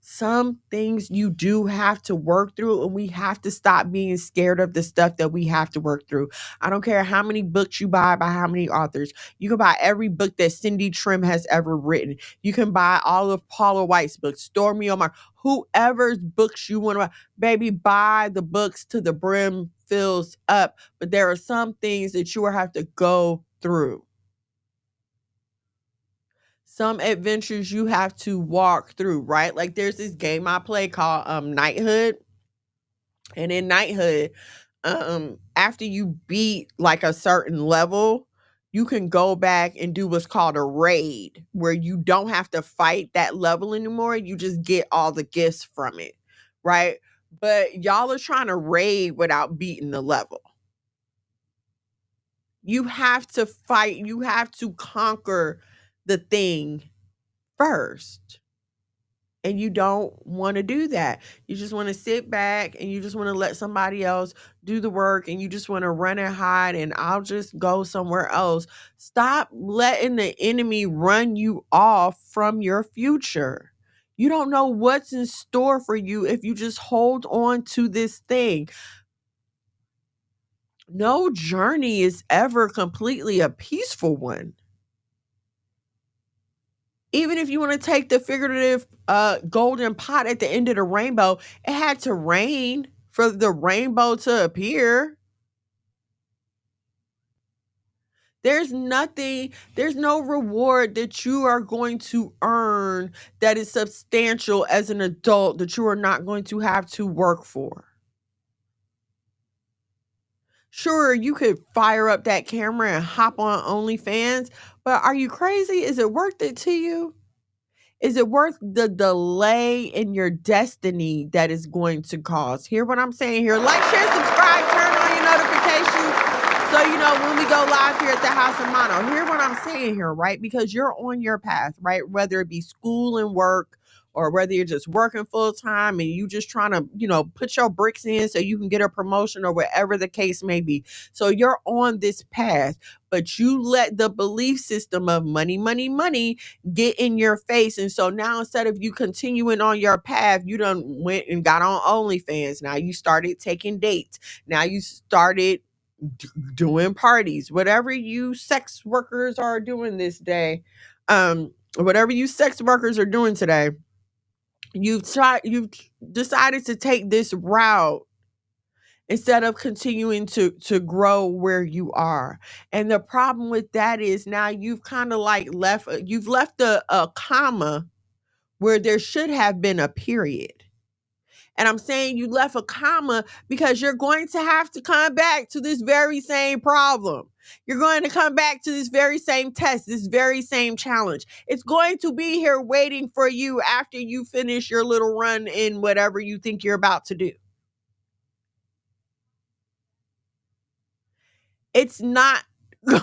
Some things you do have to work through, and we have to stop being scared of the stuff that we have to work through. I don't care how many books you buy by how many authors. You can buy every book that Cindy Trim has ever written. You can buy all of Paula White's books, Stormy O'Mara, whoever's books you want to buy. Baby, buy the books to the brim fills up. But there are some things that you will have to go through. Some adventures you have to walk through, right? Like there's this game I play called Knighthood. And in Knighthood, after you beat like a certain level, you can go back and do what's called a raid, where you don't have to fight that level anymore. You just get all the gifts from it, right? But y'all are trying to raid without beating the level. You have to fight, you have to conquer the thing first. And you don't want to do that. You just want to sit back and you just want to let somebody else do the work, and you just want to run and hide, and I'll just go somewhere else. Stop letting the enemy run you off from your future. You don't know what's in store for you if you just hold on to this thing. No journey is ever completely a peaceful one. Even if you want to take the figurative golden pot at the end of the rainbow, it had to rain for the rainbow to appear. There's no reward that you are going to earn that is substantial as an adult that you are not going to have to work for. Sure, you could fire up that camera and hop on OnlyFans, but are you crazy? Is it worth it to you? Is it worth the delay in your destiny that is going to cause? Hear what I'm saying here? Like, share, subscribe, turn on your notifications so you know when we go live here at the House of Mono. Hear what I'm saying here, right? Because you're on your path, right? Whether it be school and work, or whether you're just working full time and you just trying to, put your bricks in so you can get a promotion, or whatever the case may be. So you're on this path, but you let the belief system of money, money, money get in your face. And so now, instead of you continuing on your path, you done went and got on OnlyFans. Now you started taking dates. Now you started doing parties. Whatever you sex workers are doing this day, whatever you sex workers are doing today, you've decided to take this route instead of continuing to grow where you are. And the problem with that is now you've kind of like left a comma where there should have been a period. And I'm saying you left a comma because you're going to have to come back to this very same problem. You're going to come back to this very same test, this very same challenge. It's going to be here waiting for you after you finish your little run in whatever you think you're about to do. It's not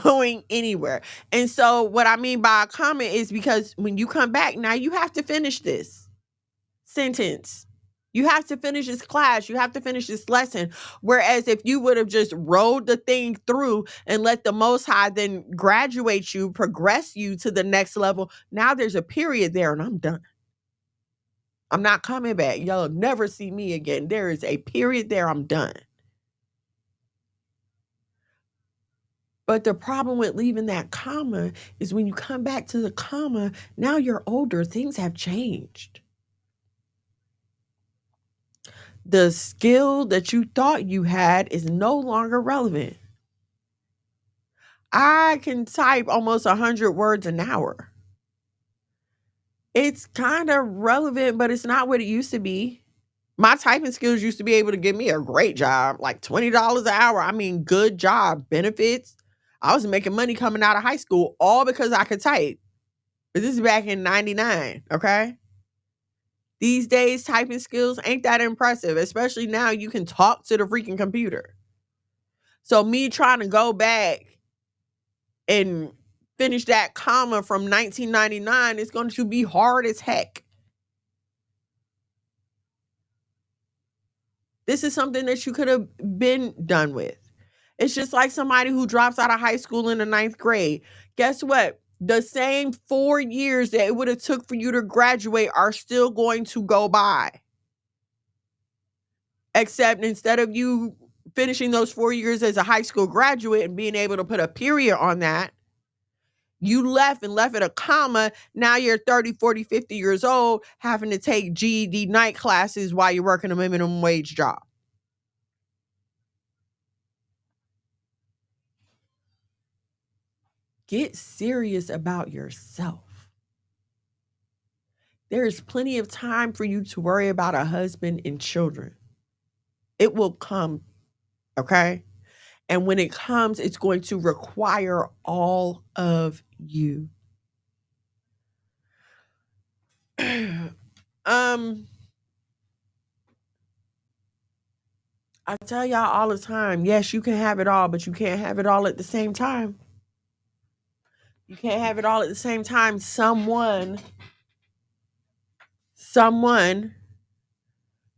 going anywhere. And so what I mean by a comma is because when you come back, now you have to finish this sentence. You have to finish this class. You have to finish this lesson. Whereas if you would have just rolled the thing through and let the Most High then graduate you, progress you to the next level, now there's a period there and I'm done. I'm not coming back. Y'all never see me again. There is a period there. I'm done. But the problem with leaving that comma is when you come back to the comma, now you're older. Things have changed. The skill that you thought you had is no longer relevant. I can type almost 100 words an hour. It's kind of relevant, but it's not what it used to be. My typing skills used to be able to give me a great job, like $20 an hour. I mean, good job, benefits. I was making money coming out of high school all because I could type. But this is back in 99, okay? These days, typing skills ain't that impressive, especially now you can talk to the freaking computer. So me trying to go back and finish that comma from 1999 is going to be hard as heck. This is something that you could have been done with. It's just like somebody who drops out of high school in the 9th grade. Guess what? The same 4 years that it would have took for you to graduate are still going to go by. Except instead of you finishing those 4 years as a high school graduate and being able to put a period on that, you left at a comma. Now you're 30, 40, 50 years old having to take GED night classes while you're working a minimum wage job. Get serious about yourself. There is plenty of time for you to worry about a husband and children. It will come, okay? And when it comes, it's going to require all of you. I tell y'all all the time, yes, you can have it all, but you can't have it all at the same time. You can't have it all at the same time. Someone,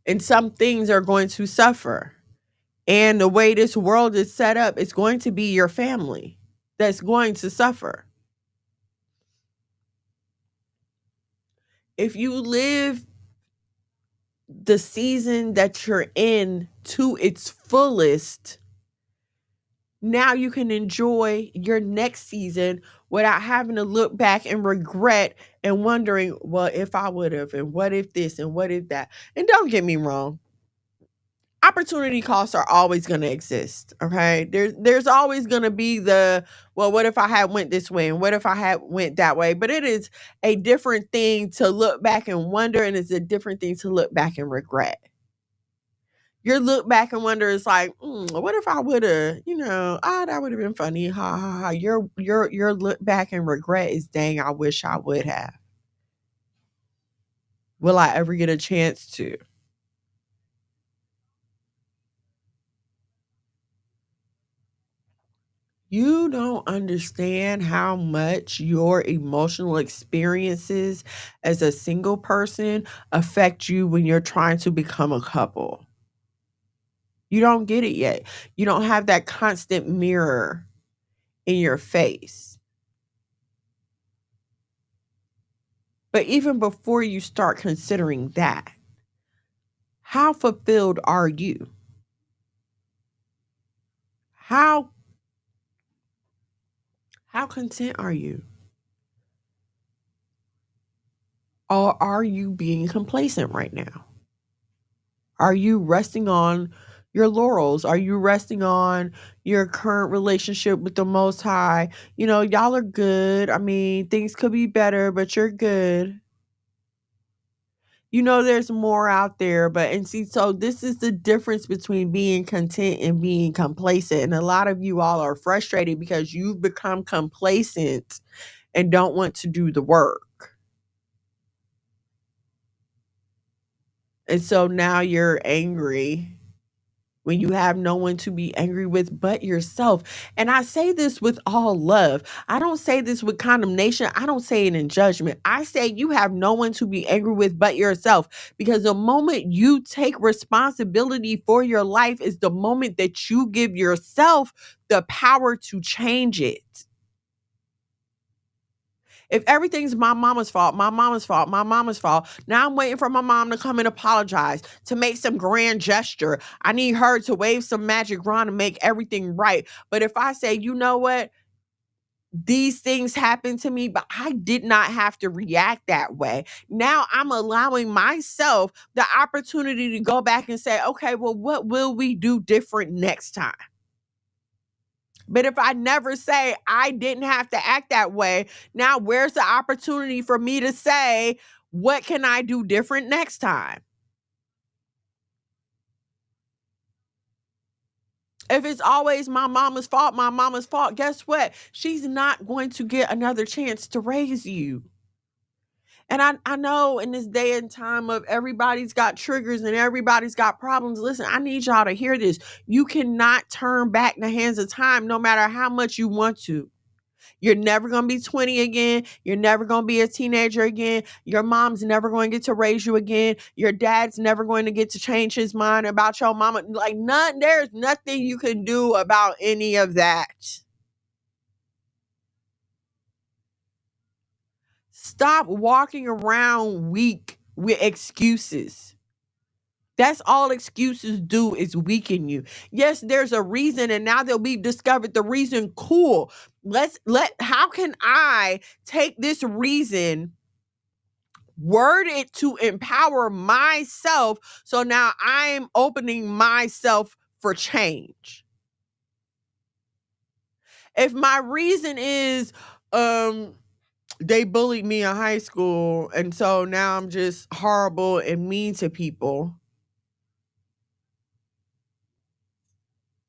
and some things are going to suffer. And the way this world is set up, it's going to be your family that's going to suffer. If you live the season that you're in to its fullest, now you can enjoy your next season without having to look back and regret and wondering, well, if I would have, and what if this, and what if that. And don't get me wrong, opportunity costs are always going to exist, okay? There's always going to be the, well, what if I had went this way, and what if I had went that way? But it is a different thing to look back and wonder, and it's a different thing to look back and regret. Your look back and wonder is like, what if I would have, that would have been funny. Ha ha ha. Your look back and regret is, dang, I wish I would have. Will I ever get a chance to? You don't understand how much your emotional experiences as a single person affect you when you're trying to become a couple. You don't get it yet. You don't have that constant mirror in your face. But even before you start considering that, how fulfilled are you? How content are you? Or are you being complacent right now? Are you resting on your laurels? Are you resting on your current relationship with the Most High? Y'all are good. I mean, things could be better, but you're good. There's more out there, so this is the difference between being content and being complacent. And a lot of you all are frustrated because you've become complacent and don't want to do the work. And so now you're angry when you have no one to be angry with but yourself. And I say this with all love. I don't say this with condemnation. I don't say it in judgment. I say you have no one to be angry with but yourself, because the moment you take responsibility for your life is the moment that you give yourself the power to change it. If everything's my mama's fault, my mama's fault, my mama's fault, now I'm waiting for my mom to come and apologize, to make some grand gesture. I need her to wave some magic wand and make everything right. But if I say, you know what? These things happened to me, but I did not have to react that way. Now I'm allowing myself the opportunity to go back and say, okay, well, what will we do different next time? But if I never say I didn't have to act that way, now where's the opportunity for me to say, what can I do different next time? If it's always my mama's fault, guess what? She's not going to get another chance to raise you. And I know in this day and time of everybody's got triggers and everybody's got problems. Listen, I need y'all to hear this. You cannot turn back the hands of time no matter how much you want to. You're never going to be 20 again. You're never going to be a teenager again. Your mom's never going to get to raise you again. Your dad's never going to get to change his mind about your mama. Like, there's nothing you can do about any of that. Stop walking around weak with excuses. That's all excuses do, is weaken you. Yes, there's a reason, and now that we've discovered the reason, cool. How can I take this reason, word it to empower myself, so now I'm opening myself for change? If my reason is, they bullied me in high school, and so now I'm just horrible and mean to people,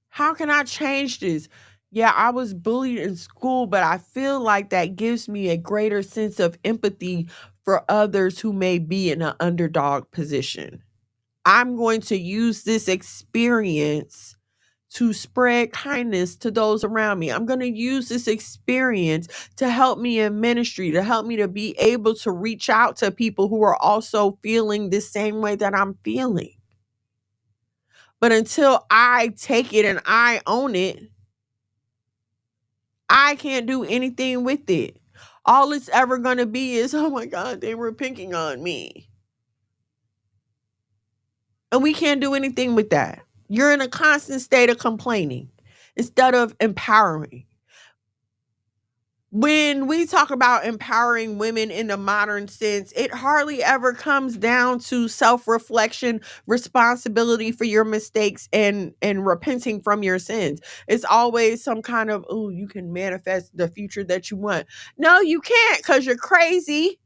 how can I change this? Yeah, I was bullied in school, but I feel like that gives me a greater sense of empathy for others who may be in an underdog position. I'm going to use this experience to spread kindness to those around me. I'm going to use this experience to help me in ministry, to help me to be able to reach out to people who are also feeling the same way that I'm feeling. But until I take it and I own it, I can't do anything with it. All it's ever going to be is, oh my God, they were picking on me. And we can't do anything with that. You're in a constant state of complaining instead of empowering. When we talk about empowering women in the modern sense, it hardly ever comes down to self-reflection, responsibility for your mistakes, and repenting from your sins. It's always some kind of, oh, you can manifest the future that you want. No, you can't, because you're crazy.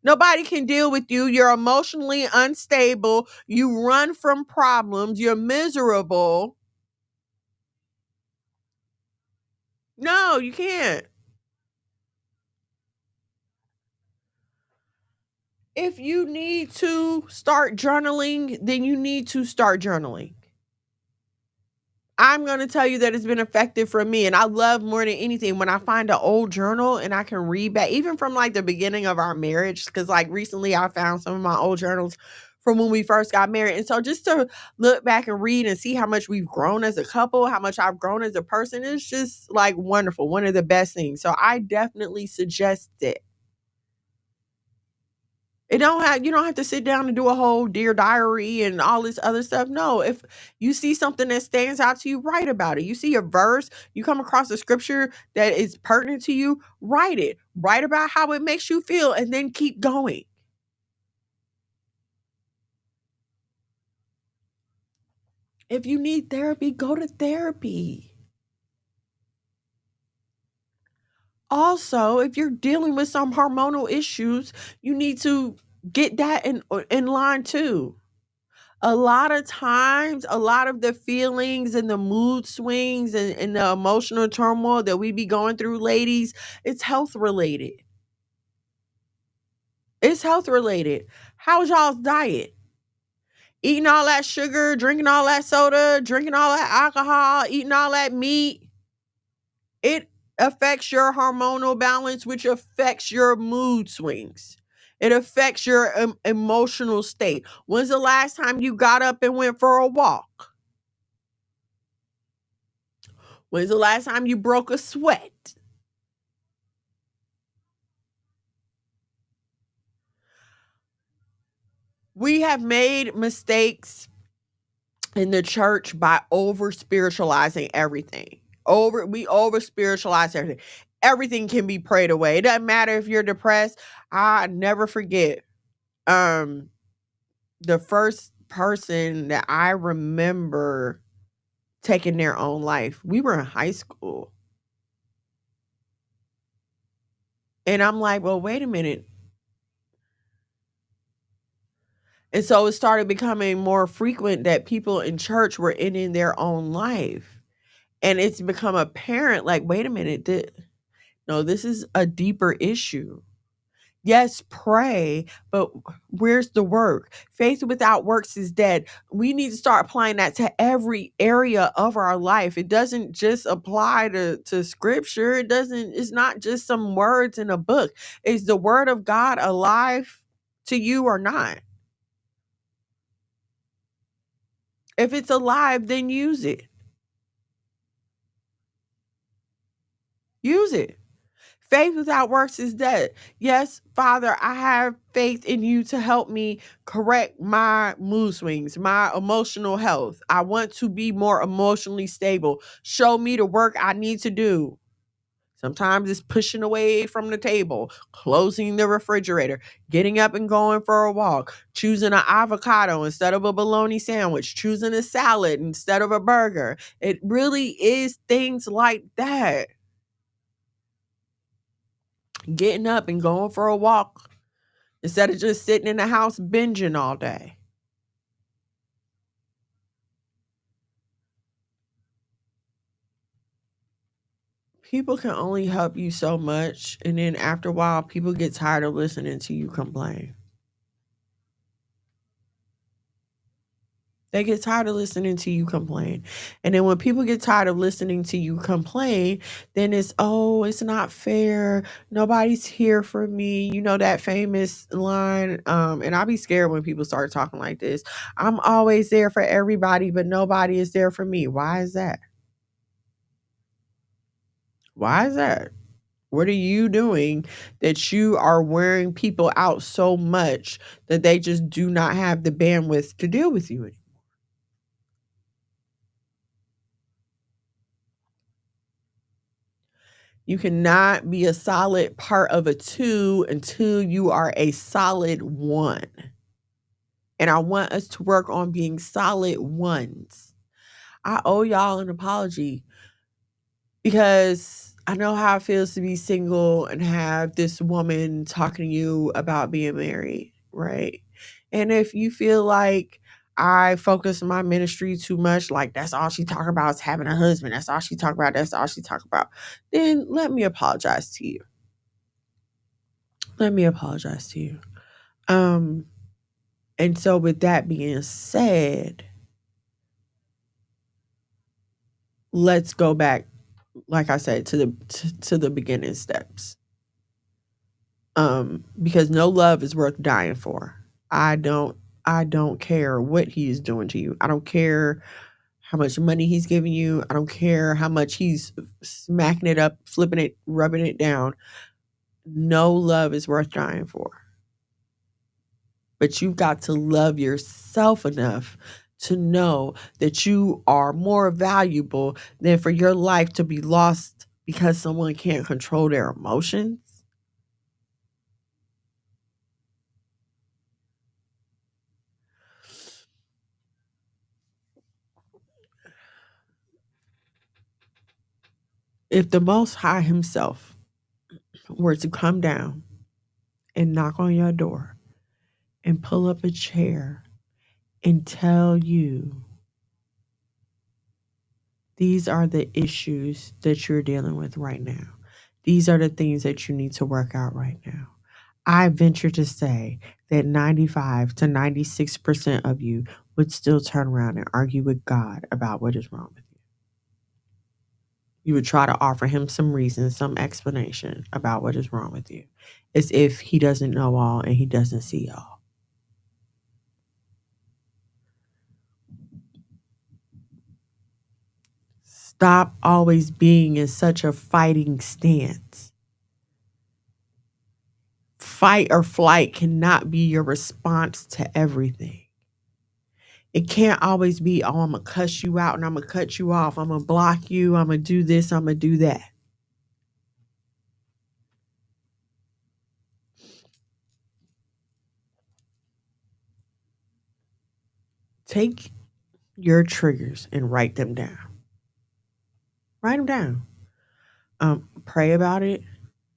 Nobody can deal with you. You're emotionally unstable. You run from problems. You're miserable. No, you can't. If you need to start journaling, then you need to start journaling. I'm going to tell you that it's been effective for me. And I love more than anything when I find an old journal and I can read back, even from like the beginning of our marriage. Because like recently I found some of my old journals from when we first got married. And so just to look back and read and see how much we've grown as a couple, how much I've grown as a person, is just like wonderful. One of the best things. So I definitely suggest it. You don't have to sit down and do a whole Dear Diary and all this other stuff. No, if you see something that stands out to you, write about it. You see a verse, you come across a scripture that is pertinent to you, write it. Write about how it makes you feel and then keep going. If you need therapy, go to therapy. Also, if you're dealing with some hormonal issues, you need to get that in line too. A lot of times, a lot of the feelings and the mood swings and the emotional turmoil that we be going through, ladies, it's health related. It's health related. How's y'all's diet? Eating all that sugar, drinking all that soda, drinking all that alcohol, eating all that meat, it affects your hormonal balance, which affects your mood swings. It affects your emotional state. When's the last time you got up and went for a walk? When's the last time you broke a sweat? We have made mistakes in the church by over spiritualizing everything. We over spiritualize everything. Everything can be prayed away. It doesn't matter if you're depressed. I never forget the first person that I remember taking their own life. We were in high school. And I'm like, well, wait a minute. And so it started becoming more frequent that people in church were ending their own life. And it's become apparent, like, wait a minute, no, this is a deeper issue. Yes, pray, but where's the work? Faith without works is dead. We need to start applying that to every area of our life. It doesn't just apply to scripture. It's not just some words in a book. Is the word of God alive to you or not? If it's alive, then use it. Use it. Faith without works is dead. Yes, Father, I have faith in you to help me correct my mood swings, my emotional health. I want to be more emotionally stable. Show me the work I need to do. Sometimes it's pushing away from the table, closing the refrigerator, getting up and going for a walk, choosing an avocado instead of a bologna sandwich, choosing a salad instead of a burger. It really is things like that. Getting up and going for a walk instead of just sitting in the house binging all day. People can only help you so much, and then after a while, people get tired of listening to you complain. They get tired of listening to you complain. And then when people get tired of listening to you complain, then it's not fair. Nobody's here for me. You know that famous line, and I'll be scared when people start talking like this. I'm always there for everybody, but nobody is there for me. Why is that? Why is that? What are you doing that you are wearing people out so much that they just do not have the bandwidth to deal with you anymore? You cannot be a solid part of a two until you are a solid one. And I want us to work on being solid ones. I owe y'all an apology because I know how it feels to be single and have this woman talking to you about being married, right? And if you feel like I focus my ministry too much, like that's all she talk about is having a husband, that's all she talk about, that's all she talk about, then let me apologize to you. Let me apologize to you. And so with that being said, let's go back, like I said, to the beginning steps. Because no love is worth dying for. I don't care what he is doing to you. I don't care how much money he's giving you. I don't care how much he's smacking it up, flipping it, rubbing it down. No love is worth dying for. But you've got to love yourself enough to know that you are more valuable than for your life to be lost because someone can't control their emotions. If the Most High himself were to come down and knock on your door and pull up a chair and tell you these are the issues that you're dealing with right now, these are the things that you need to work out right now, I venture to say that 95 to 96% of you would still turn around and argue with God about what is wrong with you. You would try to offer him some reason, some explanation about what is wrong with you, as if he doesn't know all and he doesn't see all. Stop always being in such a fighting stance. Fight or flight cannot be your response to everything. It can't always be, oh, I'm going to cuss you out and I'm going to cut you off. I'm going to block you. I'm going to do this. I'm going to do that. Take your triggers and write them down. Write them down. Pray about it.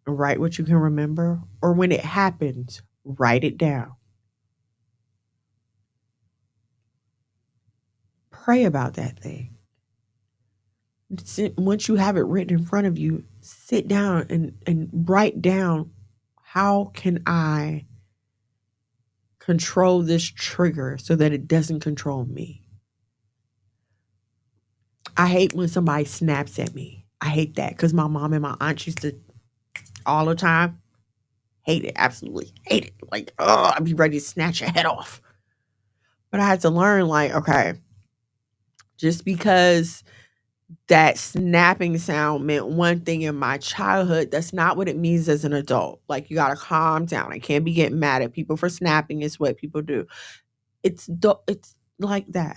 Write what you can remember. Or when it happens, write it down. Pray about that thing. Once you have it written in front of you, sit down and write down, how can I control this trigger so that it doesn't control me? I hate when somebody snaps at me. I hate that because my mom and my aunt used to all the time. Hate it. Absolutely hate it. Like, oh, I'd be ready to snatch your head off. But I had to learn, like, okay, just because that snapping sound meant one thing in my childhood, that's not what it means as an adult. Like, you got to calm down. I can't be getting mad at people for snapping. It's what people do. It's like that.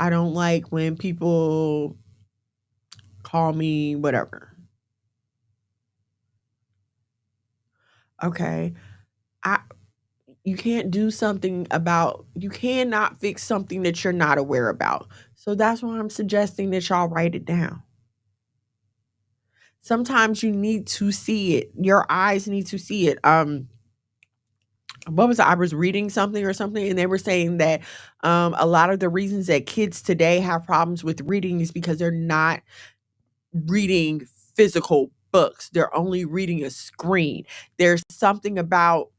I don't like when people call me whatever. Okay. You can't do something about, you cannot fix something that you're not aware about. So that's why I'm suggesting that y'all write it down. Sometimes you need to see it. Your eyes need to see it. What was it? I was reading something or something, and they were saying that a lot of the reasons that kids today have problems with reading is because they're not reading physical books. They're only reading a screen. There's something about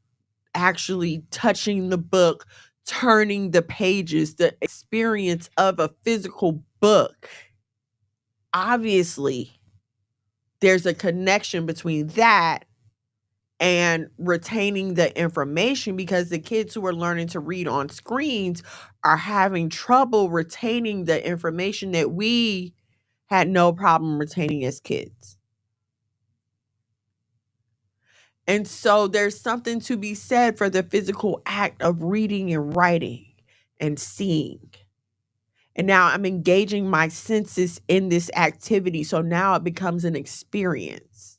actually touching the book, turning the pages, the experience of a physical book. Obviously, there's a connection between that and retaining the information, because the kids who are learning to read on screens are having trouble retaining the information that we had no problem retaining as kids. And so there's something to be said for the physical act of reading and writing and seeing. And now I'm engaging my senses in this activity. So now it becomes an experience.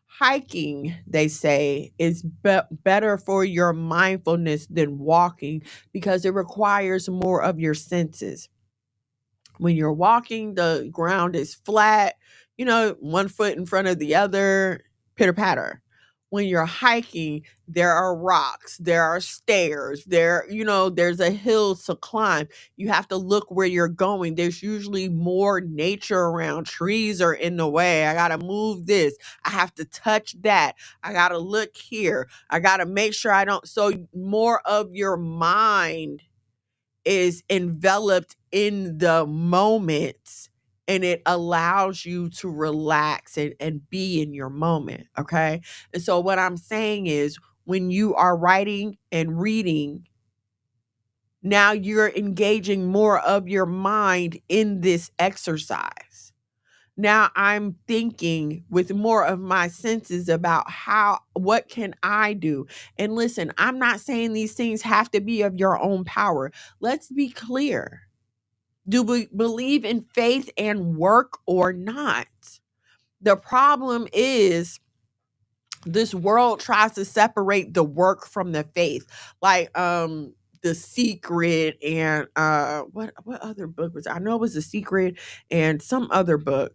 Hiking, they say, is better for your mindfulness than walking because it requires more of your senses. When you're walking, the ground is flat, one foot in front of the other, pitter patter. When you're hiking, there are rocks, there are stairs, there's a hill to climb. You have to look where you're going. There's usually more nature around. Trees are in the way. I got to move this. I have to touch that. I got to look here. I got to make sure I don't. So more of your mind is enveloped in the moments, and it allows you to relax and be in your moment. Okay. And so what I'm saying is, when you are writing and reading, now you're engaging more of your mind in this exercise. Now I'm thinking with more of my senses about what can I do? And listen, I'm not saying these things have to be of your own power. Let's be clear. Do we believe in faith and work or not? The problem is this world tries to separate the work from the faith. Like The Secret and what other book was it? I know it was The Secret and some other book.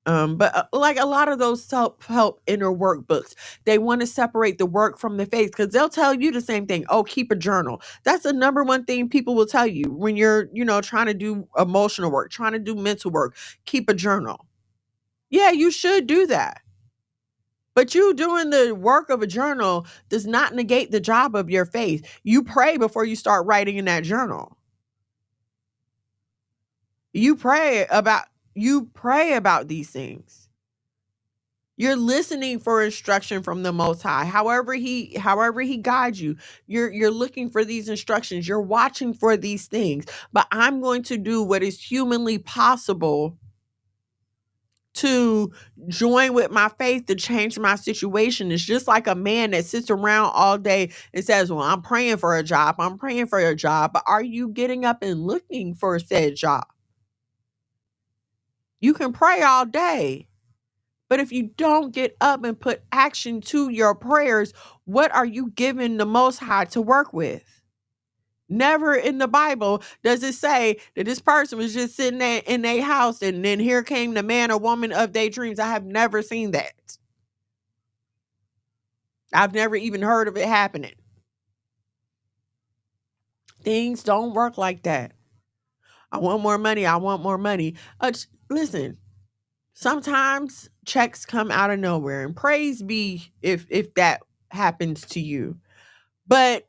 But like a lot of those self-help inner work books, they want to separate the work from the faith because they'll tell you the same thing. Oh, keep a journal. That's the number one thing people will tell you when you're, trying to do emotional work, trying to do mental work. Keep a journal. Yeah, you should do that. But you doing the work of a journal does not negate the job of your faith. You pray before you start writing in that journal. You pray about these things. You're listening for instruction from the Most High. However he guides you, you're looking for these instructions. You're watching for these things. But I'm going to do what is humanly possible to join with my faith to change my situation. It's just like a man that sits around all day and says, well, I'm praying for a job. I'm praying for a job. But are you getting up and looking for said job? You can pray all day. But if you don't get up and put action to your prayers, what are you giving the Most High to work with? Never in the Bible does it say that this person was just sitting there in their house and then here came the man or woman of their dreams. I have never seen that. I've never even heard of it happening. Things don't work like that. I want more money. I want more money. Listen, sometimes checks come out of nowhere, and praise be if that happens to you. But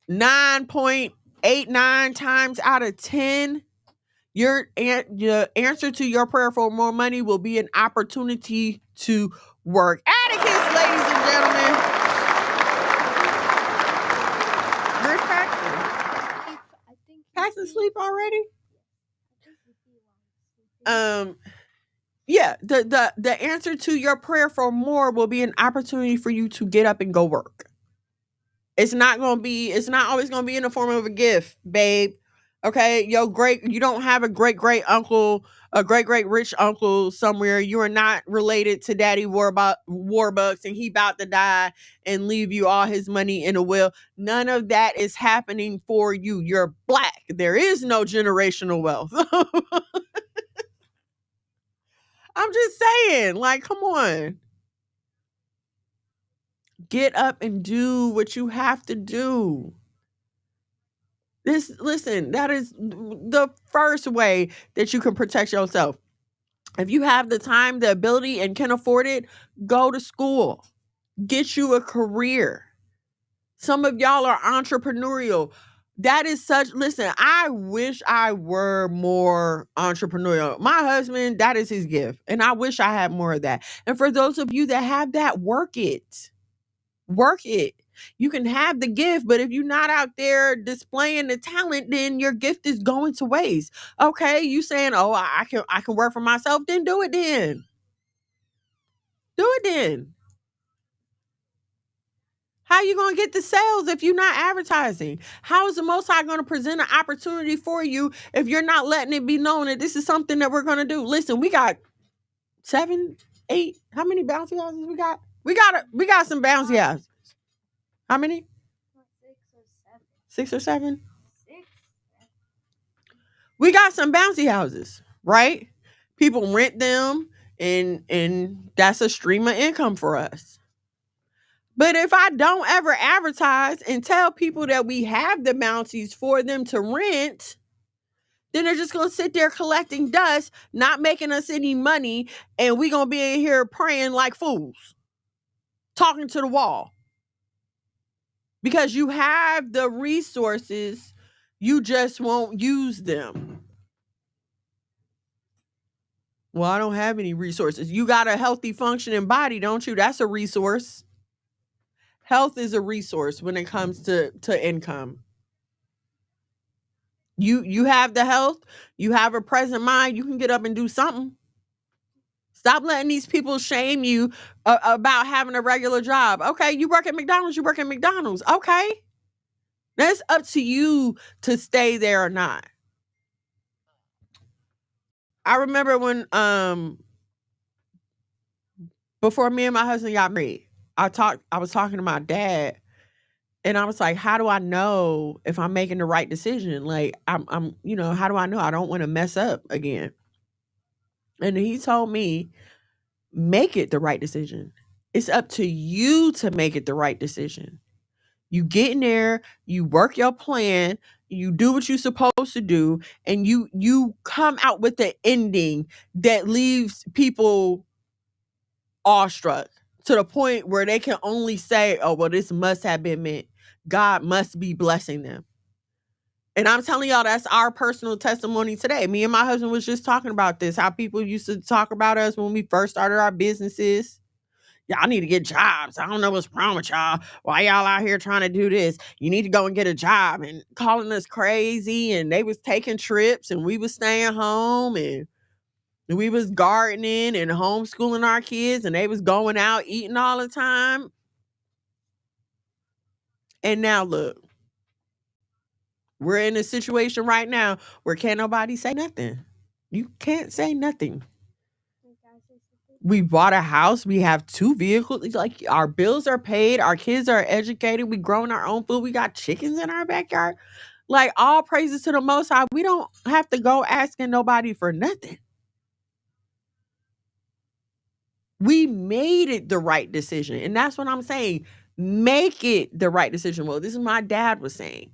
9.89 times out of 10, your answer to your prayer for more money will be an opportunity to work. Atticus, ladies and gentlemen. Where's Paxton? Paxton sleep already? Yeah, the answer to your prayer for more will be an opportunity for you to get up and go work. It's not always gonna be in the form of a gift, babe. Okay, you don't have a great uncle, a great rich uncle somewhere. You are not related to Daddy Warbucks, and he about to die and leave you all his money in a will. None of that is happening for you. You're black. There is no generational wealth. I'm just saying, like, come on. Get up and do what you have to do. Listen, that is the first way that you can protect yourself. If you have the time, the ability, and can afford it, go to school. Get you a career. Some of y'all are entrepreneurial. Listen, I wish I were more entrepreneurial. My husband, that is his gift. And I wish I had more of that. And for those of you that have that, work it. Work it. You can have the gift, but if you're not out there displaying the talent, then your gift is going to waste. Okay, you saying, "Oh, I can work for myself." Then do it. Then do it. Then how you gonna get the sales if you're not advertising? How is the Most High gonna present an opportunity for you if you're not letting it be known that this is something that we're gonna do? Listen, we got 7, 8. How many bouncy houses we got? We got some bouncy houses. How many? 6 or 7. We got some bouncy houses, right? People rent them, and that's a stream of income for us. But if I don't ever advertise and tell people that we have the bouncies for them to rent, then they're just going to sit there collecting dust, not making us any money, and we going to be in here praying like fools, talking to the wall. Because you have the resources, you just won't use them. Well, I don't have any resources. You got a healthy, functioning body, don't you? That's a resource. Health is a resource when it comes to income. You have the health, you have a present mind, you can get up and do something. Stop letting these people shame you about having a regular job. Okay, you work at McDonald's, Okay. That's up to you to stay there or not. I remember when before me and my husband got married, I was talking to my dad, and I was like, how do I know if I'm making the right decision? Like, I'm how do I know I don't want to mess up again? And he told me, make it the right decision. It's up to you to make it the right decision. You get in there, you work your plan, you do what you're supposed to do, and you come out with the ending that leaves people awestruck to the point where they can only say, oh, well, this must have been meant. God must be blessing them. And I'm telling y'all, that's our personal testimony today. Me and my husband was just talking about this, how people used to talk about us when we first started our businesses. Y'all need to get jobs. I don't know what's wrong with y'all. Why y'all out here trying to do this? You need to go and get a job, and calling us crazy. And they was taking trips and we was staying home, and we was gardening and homeschooling our kids, and they was going out eating all the time. And now look, we're in a situation right now where can't nobody say nothing. You can't say nothing. We bought a house. We have 2 vehicles. Like, our bills are paid. Our kids are educated. We growing our own food. We got chickens in our backyard. Like, all praises to the Most High. We don't have to go asking nobody for nothing. We made it the right decision. And that's what I'm saying. Make it the right decision. Well, this is what my dad was saying.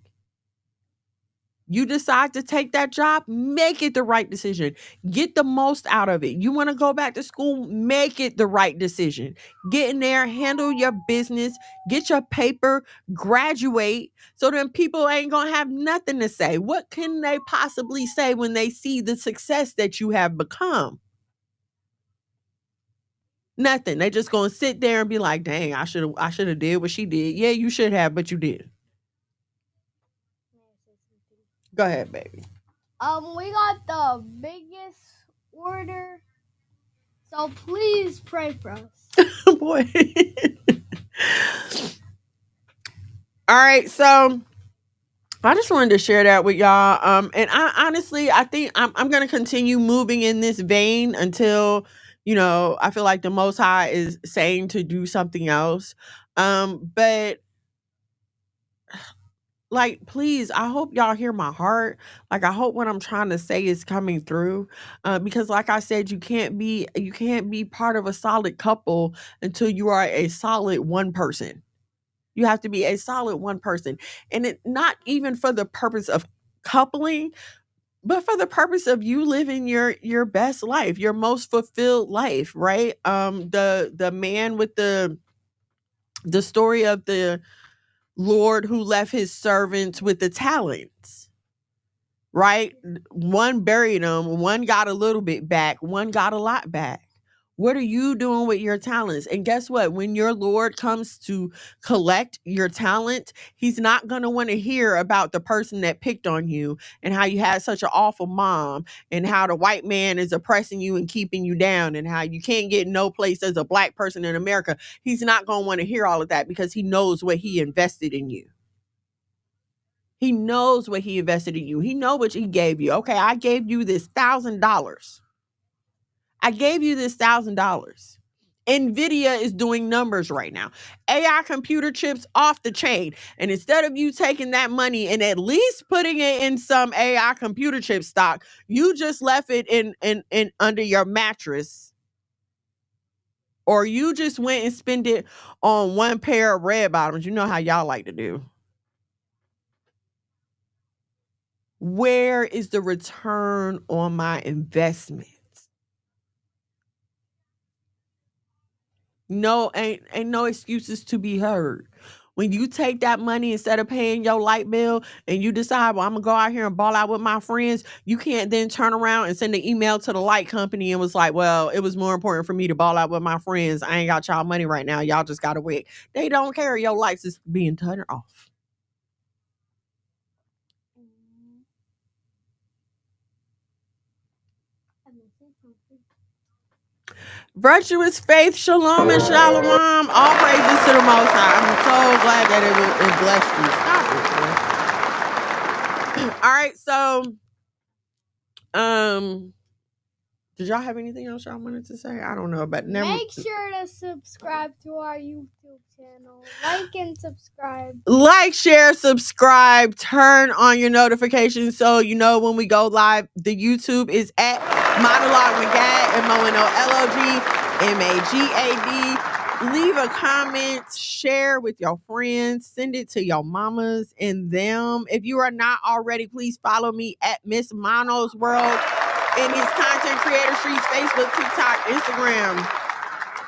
You decide to take that job, make it the right decision. Get the most out of it. You want to go back to school, make it the right decision. Get in there, handle your business, get your paper, graduate, so then people ain't going to have nothing to say. What can they possibly say when they see the success that you have become? Nothing. They just going to sit there and be like, dang, I should have did what she did. Yeah, you should have, but you did. Go ahead, baby. We got the biggest order, so please pray for us. Boy. All right, so I just wanted to share that with y'all. And I think I'm gonna continue moving in this vein until, I feel like the Most High is saying to do something else. But like, please, I hope y'all hear my heart. Like, I hope what I'm trying to say is coming through. Because like I said, you can't be part of a solid couple until you are a solid one person. You have to be a solid one person. And it not even for the purpose of coupling, but for the purpose of you living your best life, your most fulfilled life, right? The man with the story of the Lord who left his servants with the talents, right? One buried them, one got a little bit back, one got a lot back. What are you doing with your talents? And guess what? When your Lord comes to collect your talent, he's not going to want to hear about the person that picked on you and how you had such an awful mom and how the white man is oppressing you and keeping you down and how you can't get no place as a black person in America. He's not going to want to hear all of that because he knows what he invested in you. He knows what he invested in you. He knows what he gave you. Okay, I gave you this $1,000. I gave you this $1,000. NVIDIA is doing numbers right now. AI computer chips off the chain. And instead of you taking that money and at least putting it in some AI computer chip stock, you just left it in under your mattress. Or you just went and spent it on one pair of red bottoms. You know how y'all like to do. Where is the return on my investment? No, ain't no excuses to be heard. When you take that money instead of paying your light bill and you decide, well, I'm gonna go out here and ball out with my friends, you can't then turn around and send an email to the light company and was like, well, it was more important for me to ball out with my friends. I ain't got y'all money right now. Y'all just gotta wait. They don't care. Your lights is being turned off. Virtuous faith, shalom and shalom. All praises to the Most High. I'm so glad that it blessed you. Stop it, man. All right, so did y'all have anything else y'all wanted to say? I don't know, but make sure to subscribe to our YouTube channel. Like and subscribe. Like, share, subscribe, turn on your notifications so you know when we go live. The YouTube is at Monologue Magad, MONOLOGMAGAD. Leave a comment, share with your friends, send it to your mamas and them. If you are not already, please follow me at Miss Mono's World in these content creator streets, Facebook, TikTok, Instagram.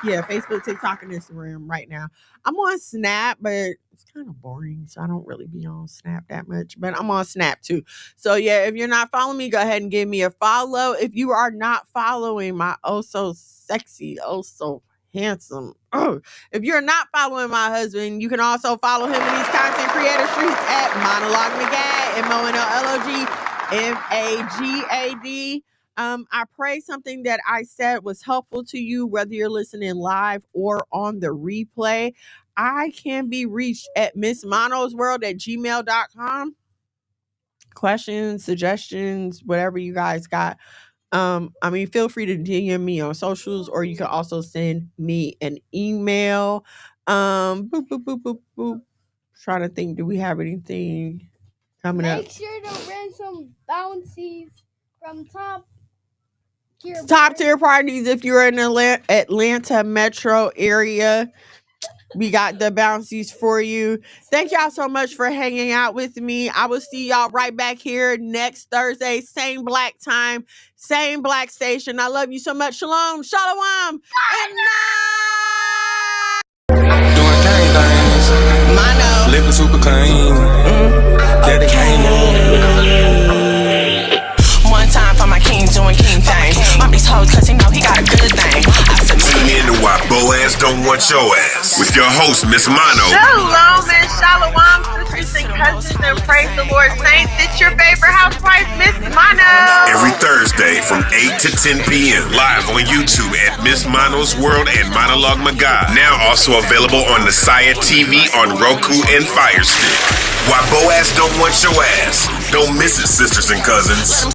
Yeah, Facebook, TikTok, and Instagram right now. I'm on Snap, but it's kind of boring, so I don't really be on Snap that much. But I'm on Snap too. So yeah, if you're not following me, go ahead and give me a follow. If you are not following my oh so sexy, oh so handsome, if you're not following my husband, you can also follow him in these content creator streets at Monologue Magad, MONOLOG MAGAD. I pray something that I said was helpful to you, whether you're listening live or on the replay. I can be reached at missmonosworld@gmail.com. Questions, suggestions, whatever you guys got. Feel free to DM me on socials, or you can also send me an email. Boop, boop, boop, boop, boop. Trying to think, do we have anything coming up? Make sure to rent some bouncies from top tier parties if you're in the Atlanta metro area. We got the bouncies for you. Thank y'all so much for hanging out with me. I will see y'all right back here next Thursday. Same black time, same black station. I love you so much. Shalom, shalom, and Doing gang things. Mono. Living super clean. Daddy came up. One time for my king doing king things. Mom these hoes cause he know he got a good thing. I said, Tune in to Why Boaz Don't Want Your Ass with your host, Miss Mono. Shalom and shalom, sisters and cousins, and praise the Lord saints. It's your favorite housewife, Miss Mono. Every Thursday from 8 to 10 p.m. Live on YouTube at Miss Mono's World and Monologue Magad. Now also available on Messiah TV on Roku and Fire Stick. Why Boaz Don't Want Your Ass. Don't miss it, sisters and cousins.